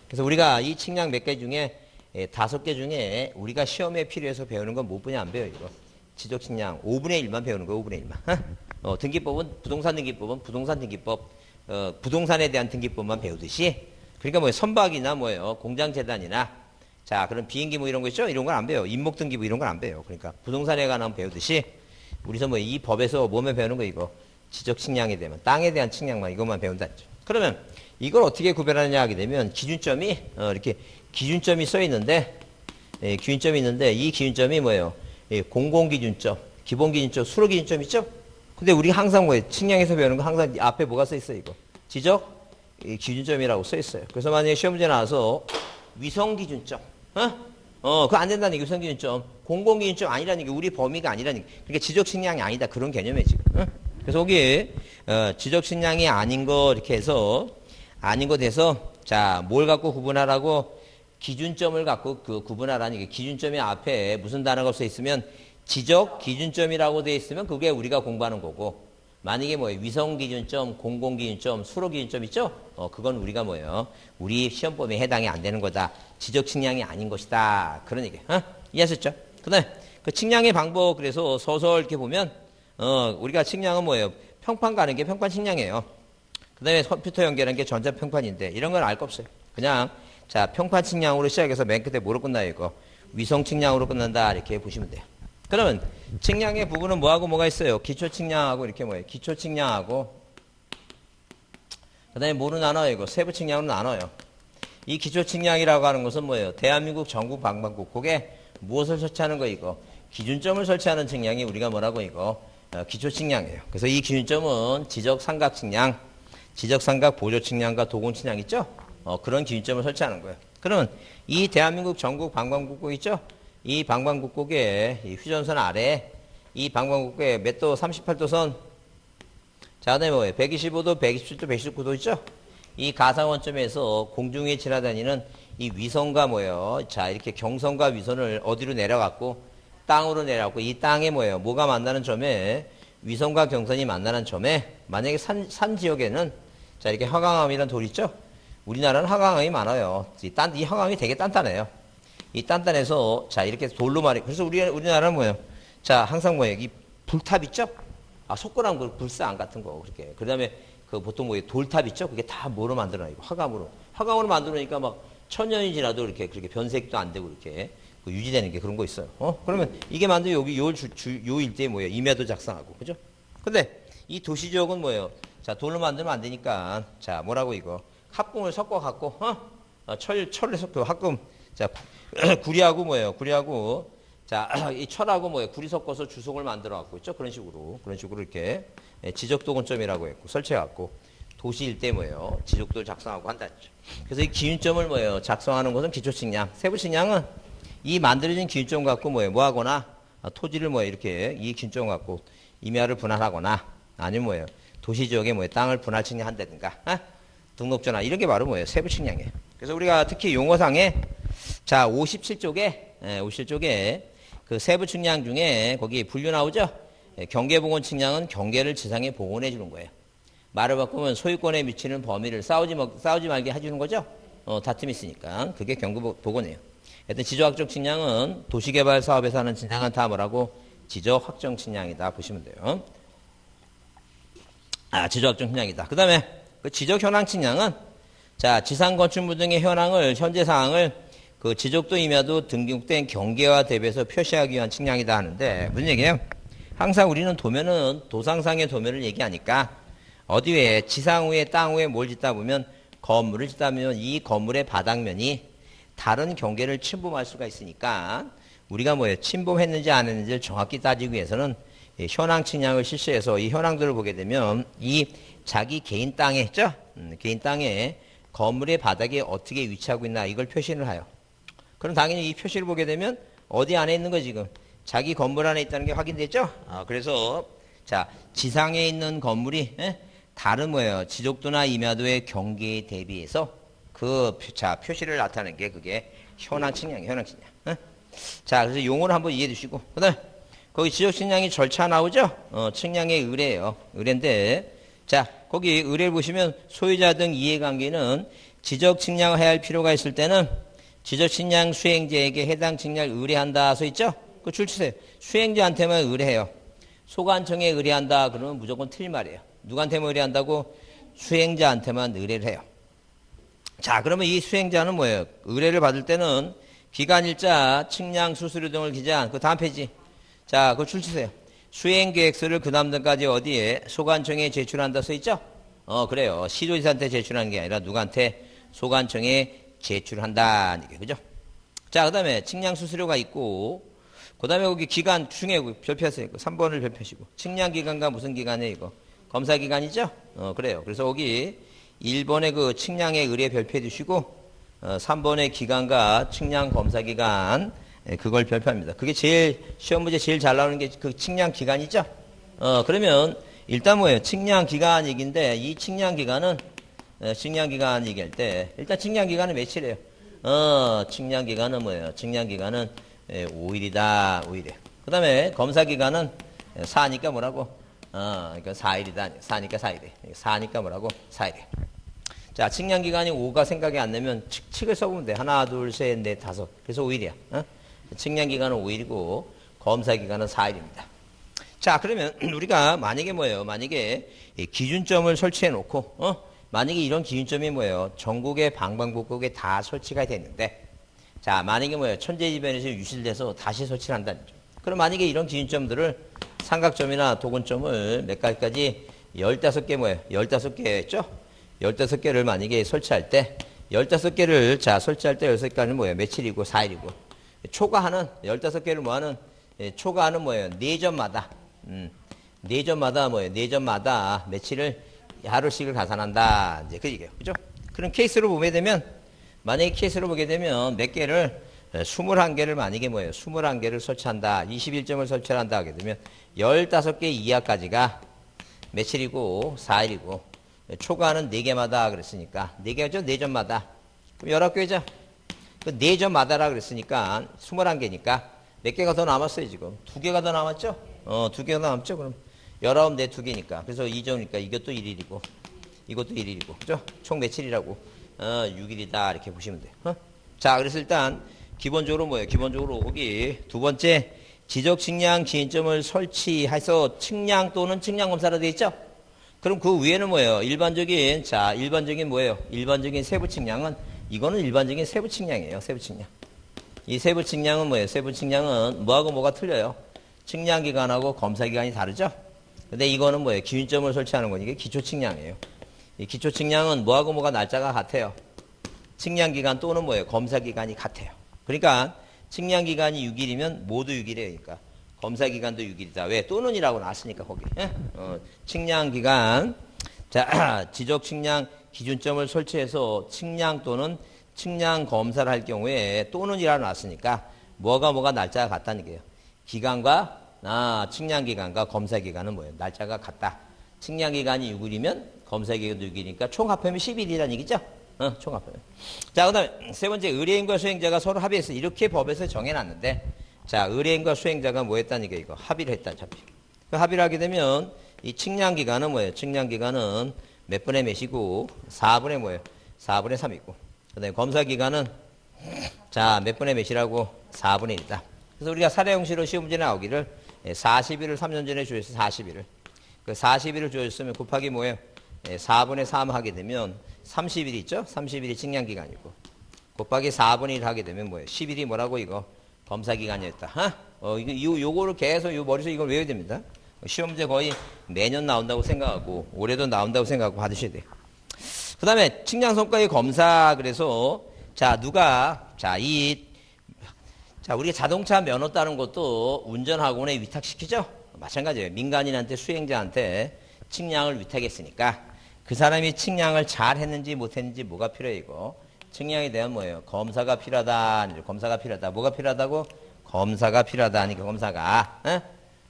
그래서 우리가 이 측량 몇 개 중에 5개 중에 우리가 시험에 필요해서 배우는 건 몇 분이 안 배워요, 이거. 지적 측량 5분의 1만 배우는 거예요, 5분의 1만. 등기법은 부동산 등기법은 부동산 등기법, 부동산에 대한 등기법만 배우듯이, 그러니까 뭐예요? 선박이나 뭐예요? 공장재단이나, 자, 그런 비행기 뭐 이런 거 있죠? 이런 건 안 배워요. 임목등기부 이런 건 안 배워요. 그러니까 부동산에 관한 배우듯이, 우리서 뭐 이 법에서 뭐만 배우는 거 이거. 지적 측량에 대한 땅에 대한 측량만 이것만 배운다. 그러면 이걸 어떻게 구별하느냐 하게 되면 기준점이 이렇게 기준점이 써 있는데 기준점이 있는데 이 기준점이 뭐예요? 공공 기준점, 기본 기준점, 수로 기준점 있죠? 근데 우리 항상 뭐예요? 측량에서 배우는 거 항상 앞에 뭐가 써 있어요, 이거? 지적 기준점이라고 써 있어요. 그래서 만약에 시험 문제 나와서 위성 기준점, 그거 안 된다는 게 위성 기준점, 공공 기준점 아니라는 게 우리 범위가 아니라는 게, 그러니까 지적 측량이 아니다 그런 개념이에요 지금. 그래서 거기 지적 측량이 아닌 거 이렇게 해서 아닌 거 돼서 자, 뭘 갖고 구분하라고 기준점을 갖고 그 구분하라는 게 기준점이 앞에 무슨 단어가 써 있으면 지적 기준점이라고 돼 있으면 그게 우리가 공부하는 거고 만약에 뭐예요? 위성 기준점, 공공 기준점, 수로 기준점 있죠? 그건 우리가 뭐예요? 우리 시험 범위에 해당이 안 되는 거다. 지적 측량이 아닌 것이다. 그런 얘기. 이해하셨죠? 그다음에 그 측량의 방법 그래서 서서 이렇게 보면 우리가 측량은 뭐예요? 평판 가는 게 평판 측량이에요. 그 다음에 컴퓨터 연결한 게 전자평판인데 이런 건 알 거 없어요. 그냥 자 평판 측량으로 시작해서 맨 끝에 뭐로 끝나요 이거? 위성 측량으로 끝난다 이렇게 보시면 돼요. 그러면 측량의 부분은 뭐하고 뭐가 있어요? 기초 측량하고 이렇게 뭐예요? 기초 측량하고 그 다음에 뭐로 나눠요 이거? 세부 측량으로 나눠요. 이 기초 측량이라고 하는 것은 뭐예요? 대한민국 전국 방방곡곡에 무엇을 설치하는 거 이거? 기준점을 설치하는 측량이 우리가 뭐라고 이거? 기초 측량이에요. 그래서 이 기준점은 지적 삼각 측량, 지적 삼각 보조 측량과 도공 측량 있죠? 그런 기준점을 설치하는 거예요. 그러면 이 대한민국 전국 방방곡곡 있죠? 이 방방곡곡에 이 휴전선 아래 이 방방곡곡에 몇 도? 38도선. 자, 그다음에 뭐예요? 125도, 127도, 119도 있죠? 이 가상원점에서 공중에 지나다니는 이 위성과 뭐예요? 자, 이렇게 경선과 위선을 어디로 내려갔고 땅으로 내려갔고 이 땅에 뭐예요? 뭐가 만나는 점에 위성과 경선이 만나는 점에 만약에 산 지역에는 자, 이렇게 화강암이라는 돌 있죠? 우리나라는 화강암이 많아요. 이 화강암이 되게 단단해요. 이 단단해서 자, 이렇게 돌로 말이 그래서 우리나라는 뭐예요? 자, 항상 뭐예요? 이 불탑 있죠? 석고랑 불상 같은 거 그렇게. 그다음에 그 보통 뭐 돌탑 있죠? 그게 다 뭐로 만들어놔? 화강으로. 화강으로 만들어놓으니까 막 천년이 지나도 이렇게 그렇게 변색도 안 되고 이렇게 유지되는 게 그런 거 있어요. 그러면 이게 만든 여기 요 일대에 뭐예요? 임야도 작성하고 그죠? 근데 이 도시 지역은 뭐예요? 자, 돌로 만들면 안 되니까 자, 뭐라고 이거? 합금을 섞어 갖고 철을 섞어 합금. 자, 구리하고 뭐예요? 구리하고 자, 이 철하고 뭐예요? 구리 섞어서 주석을 만들어 갖고 있죠? 그런 식으로 이렇게 지적도근점이라고 했고 설치해 갖고 도시 일대 뭐예요? 지적도를 작성하고 한다 했죠. 그래서 이 기준점을 뭐예요? 작성하는 것은 기초 측량. 세부 측량은 이 만들어진 기준점 갖고 뭐예요? 뭐 하거나 토지를 뭐예요? 이렇게 이 기준점 갖고 임야를 분할하거나 아니면 뭐예요? 도시 지역에 뭐예요? 땅을 분할 측량한다든가 등록전화 이런 게 바로 뭐예요? 세부 측량이에요. 그래서 우리가 특히 용어상에 자 57쪽에 그 세부 측량 중에 거기 분류 나오죠? 경계보건 측량은 경계를 지상에 복원해 주는 거예요. 말을 바꾸면 소유권에 미치는 범위를 싸우지 말게 해주는 거죠? 다툼이 있으니까. 그게 경계보건이에요. 하여튼 지적확정 측량은 도시개발 사업에서 하는 측량은 다 뭐라고? 지적확정 측량이다. 보시면 돼요. 지적확정 측량이다. 그 다음에 그 지적현황 측량은 자, 지상건축물 등의 현황을, 현재 상황을 그 지적도 임야도 등록된 경계와 대비해서 표시하기 위한 측량이다 하는데 무슨 얘기예요? 항상 우리는 도면은 도상상의 도면을 얘기하니까 어디 위에 지상 위에 땅 위에 뭘 짓다 보면 건물을 짓다 보면 이 건물의 바닥면이 다른 경계를 침범할 수가 있으니까 우리가 뭐예요? 침범했는지 안 했는지를 정확히 따지기 위해서는 현황 측량을 실시해서 이 현황들을 보게 되면 이 자기 개인 땅에 있죠? 개인 땅에 건물의 바닥에 어떻게 위치하고 있나 이걸 표시를 해요. 그럼 당연히 이 표시를 보게 되면 어디 안에 있는 거 지금 자기 건물 안에 있다는 게 확인됐죠? 그래서 자 지상에 있는 건물이 다른 뭐예요? 지적도나 임야도의 경계에 대비해서 그 표시를 나타내는 게 그게 현황 측량이에요. 현황 측량. 자 그래서 용어를 한번 이해해 주시고 그다음 거기 지적 측량이 절차 나오죠? 측량의 의뢰예요. 의뢰인데 자 거기 의뢰를 보시면 소유자 등 이해관계는 지적 측량을 해야 할 필요가 있을 때는 지적 측량 수행자에게 해당 측량을 의뢰한다 써 있죠? 그 줄 치세요. 수행자한테만 의뢰해요. 소관청에 의뢰한다 그러면 무조건 틀린 말이에요. 누구한테만 의뢰한다고? 수행자한테만 의뢰를 해요. 자 그러면 이 수행자는 뭐예요? 의뢰를 받을 때는 기간일자, 측량, 수수료 등을 기재한 그 다음 페이지. 자 그거 줄 치세요. 수행계획서를 그 다음 등까지 어디에? 소관청에 제출한다 써 있죠? 그래요. 시도지사한테 제출하는 게 아니라 누구한테? 소관청에 제출한다. 그죠? 자, 그 다음에 측량 수수료가 있고, 그 다음에 거기 기간 중에 별표하세요. 3번을 별표하시고. 측량 기간과 무슨 기간이에요, 이거? 검사 기간이죠? 그래요. 그래서 거기 1번에 그 측량의 의뢰 별표해 두시고, 3번의 기간과 측량 검사 기간, 그걸 별표합니다. 그게 제일, 시험 문제 제일 잘 나오는 게 그 측량 기간이죠? 그러면 일단 뭐예요? 측량 기간 얘기인데, 이 측량 기간은 측량 기간 얘기할 때 일단 측량 기간은 며칠이에요? 측량 기간은 뭐예요? 측량 기간은 5일이다. 5일이에요. 그 다음에 검사 기간은 4니까 뭐라고? 그러니까 4일이다. 4니까 4일이에요. 4니까 뭐라고? 4일이에요. 자, 측량 기간이 5가 생각이 안 나면 측을 써보면 돼. 하나, 둘, 셋, 넷, 다섯. 그래서 5일이야. 측량 기간은 5일이고 검사 기간은 4일입니다. 자, 그러면 우리가 만약에 뭐예요? 만약에 이 기준점을 설치해 놓고, 만약에 이런 기준점이 뭐예요? 전국의 방방곡곡에 다 설치가 됐는데, 자, 만약에 뭐예요? 천재지변에서 유실돼서 다시 설치를 한다는 점. 그럼 만약에 이런 기준점들을 삼각점이나 도근점을 몇 가지까지 15개 뭐예요? 15개 했죠? 15개를 만약에 설치할 때, 15개를 자, 설치할 때 16개는 뭐예요? 며칠이고 4일이고. 초과하는, 15개를 뭐하는, 초과하는 뭐예요? 4점마다. 4점마다 뭐예요? 4점마다 며칠을 하루씩을 가산한다. 이제 그 얘기예요. 그죠? 그런 케이스로 보게 되면, 만약에 케이스로 보게 되면 몇 개를 21개를 만약에 뭐예요? 21개를 설치한다. 21점을 설치한다 하게 되면 15개 이하까지가 며칠이고 4일이고 초과하는 4개마다 그랬으니까 4개죠? 4점마다. 그럼 19개죠? 그 4점마다라 그랬으니까 21개니까 몇 개가 더 남았어요 지금? 2개가 더 남았죠? 2개가 남았죠? 그럼 19, 4, 2개니까. 그래서 2점이니까 이것도 1일이고 이것도 1일이고 그죠? 총 며칠이라고? 6일이다 이렇게 보시면 돼요. 자, 그래서 일단 기본적으로 뭐예요? 기본적으로 거기 두 번째 지적 측량 기준점을 설치해서 측량 또는 측량 검사로 되어 있죠? 그럼 그 위에는 뭐예요? 일반적인 자, 일반적인 뭐예요? 일반적인 세부 측량은 이거는 일반적인 세부 측량이에요. 세부 측량. 이 세부 측량은 뭐예요? 세부 측량은 뭐하고 뭐가 틀려요? 측량 기간하고 검사 기간이 다르죠? 근데 이거는 뭐예요? 기준점을 설치하는 거니까 기초 측량이에요. 이 기초 측량은 뭐하고 뭐가 날짜가 같아요? 측량 기간 또는 뭐예요? 검사 기간이 같아요. 그러니까 측량 기간이 6일이면 모두 6일이에요. 그러니까 검사 기간도 6일이다. 왜? 또는이라고 나왔으니까 거기. 측량 기간. 자, 지적 측량 기준점을 설치해서 측량 또는 측량 검사를 할 경우에 또는이라고 나왔으니까 뭐가 날짜가 같다는 게요. 기간과 측량 기간과 검사 기간은 뭐예요? 날짜가 같다. 측량 기간이 6일이면 검사 기간도 6일이니까 총 합하면 10일이라는 얘기죠? 총 합하면. 자, 그 다음에 세 번째, 의뢰인과 수행자가 서로 합의해서 이렇게 법에서 정해놨는데, 자, 의뢰인과 수행자가 뭐 했다는 게 이거? 합의를 했다, 어차피. 그 합의를 하게 되면 이 측량 기간은 뭐예요? 측량 기간은 몇 분의 몇이고, 4분의 뭐예요? 4분의 3이고. 그 다음에 검사 기간은 자, 몇 분의 몇이라고? 4분의 1이다. 그래서 우리가 사례 형식으로 시험 문제 나오기를 40일을 3년 전에 주어서 40일을. 그 40일을 주어졌으면 곱하기 뭐예요? 4분의 3 하게 되면 30일 있죠? 30일이 측량 기간이고. 곱하기 4분의 1 하게 되면 뭐예요? 10일이 뭐라고 이거? 검사 기간이었다. 요거를 계속 요 머릿속에 이걸 외워야 됩니다. 시험 문제 거의 매년 나온다고 생각하고 올해도 나온다고 생각하고 받으셔야 돼요. 그 다음에 측량 성과의 검사. 그래서 자, 누가 자, 우리가 자동차 면허 따는 것도 운전학원에 위탁시키죠? 마찬가지예요. 민간인한테 수행자한테 측량을 위탁했으니까 그 사람이 측량을 잘 했는지 못했는지 뭐가 필요해 이거. 측량에 대한 뭐예요? 검사가 필요하다. 검사가 필요하다. 뭐가 필요하다고? 검사가 필요하다니까 검사가.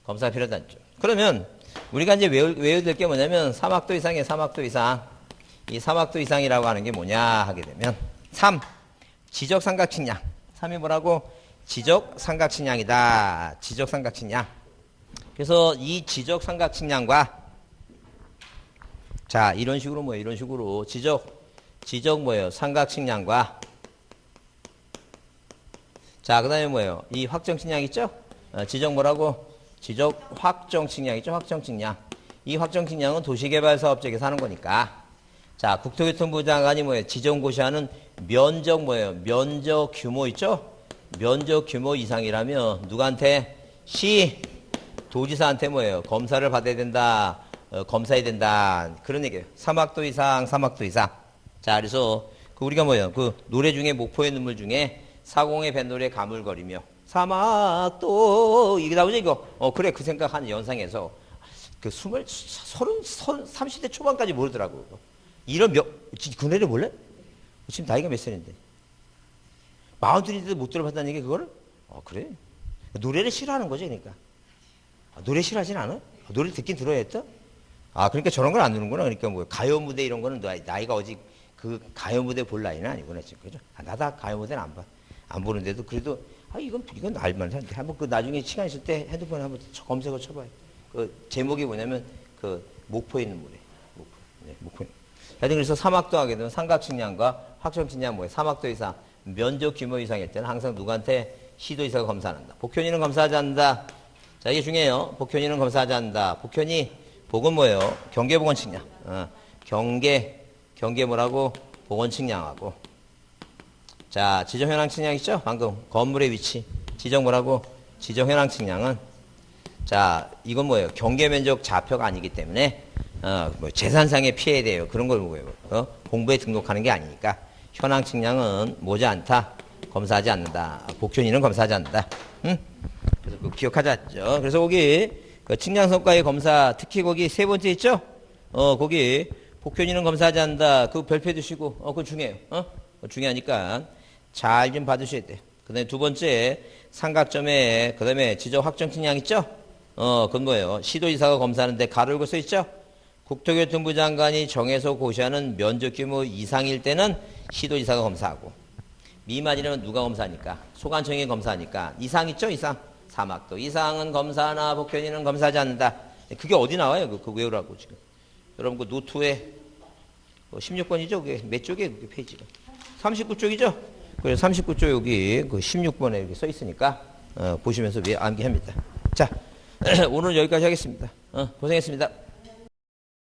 검사가 필요하다는 점. 그러면 우리가 이제 외워야 될 게 뭐냐면 3학도 이상이에요. 3학도 이상. 이 3학도 이상이라고 하는 게 뭐냐 하게 되면 3. 지적 삼각 측량. 3이 뭐라고? 지적 삼각 측량이다. 지적 삼각 측량. 그래서 이 지적 삼각 측량과 자, 이런 식으로 뭐예요? 이런 식으로 지적 뭐예요? 삼각 측량과 자, 그 다음에 뭐예요? 이 확정 측량 있죠? 지적 뭐라고? 지적 확정 측량 있죠? 확정 측량. 이 확정 측량은 도시개발사업적에서 하는 거니까. 자, 국토교통부 장관이 뭐예요? 지정고시하는 면적 뭐예요? 면적 규모 있죠? 면적 규모 이상이라면 누구한테? 도지사한테 뭐예요? 검사를 받아야 된다. 검사해야 된다. 그런 얘기예요. 3학도 이상, 3학도 이상. 자, 그래서 그 우리가 뭐예요? 그 노래 중에 목포의 눈물 중에 사공의 뱃노래 가물거리며 3학도 이게 나오죠 이거. 그래 그 생각하는 연상에서 그 30대 초반까지 모르더라고. 이런 그 노래 몰래? 지금 나이가 몇 살인데? 42인데도 못 들어봤다는 얘기 그거를? 그래? 노래를 싫어하는 거지 그러니까. 노래 싫어하진 않아? 노래 듣긴 들어야 했다? 그러니까 저런 걸 안 듣는구나. 그러니까 뭐 가요 무대 이런 거는 나이가 아직 그 가요 무대 볼 나이는 아니구나 지금 그죠? 나도 가요 무대는 안 봐. 안 보는데도 그래도 이건 알만 한데 한번 그 나중에 시간 있을 때 핸드폰에 한번 검색을 쳐봐요. 그 제목이 뭐냐면 그 목포에 있는 노래. 목포에. 하여튼 그래서 3학도 하게 되면 삼각 측량과 확정 측량 뭐예요? 3학도 이상 면적 규모 이상일 때는 항상 누구한테 시도지사가 검사한다. 복현이는 검사하지 않는다. 자, 이게 중요해요. 복현이는 검사하지 않는다. 복은 뭐예요? 경계복원 측량. 경계 뭐라고? 복원 측량하고. 자, 지정 현황 측량 있죠? 방금 건물의 위치. 지정 뭐라고? 지정 현황 측량은 자, 이건 뭐예요? 경계 면적 좌표가 아니기 때문에 뭐 재산상의 피해에 대해요. 그런 걸 뭐예요? 공부에 등록하는 게 아니니까 현황 측량은 뭐지 않다. 검사하지 않는다. 복현이는 검사하지 않는다. 응? 그래서 그거 기억하자죠. 그래서 거기 그 측량 성과의 검사 특히 거기 세 번째 있죠? 거기 복현이는 검사하지 않는다. 그 별표 두시고 그거 중요해요. 그거 중요하니까 잘 좀 받으셔야 돼요. 그다음에 두 번째 삼각점에 그다음에 지적 확정 측량 있죠? 그건 뭐예요? 시도지사가 검사하는데 가로 열고 써 있죠? 국토교통부 장관이 정해서 고시하는 면적 규모 이상일 때는 시도지사가 검사하고 미만이라면 누가 검사하니까? 소관청이 검사하니까 이상 있죠? 이상. 사막도 이상은 검사하나 복현이는 검사하지 않는다. 그게 어디 나와요? 그거 외우라고 지금. 여러분 그 노트에 16번이죠? 그게 몇 쪽이에요? 그 페이지가. 39쪽이죠? 그래서 39쪽 여기 그 16번에 이렇게 써 있으니까 보시면서 암기합니다. 자, 오늘 여기까지 하겠습니다. 고생했습니다.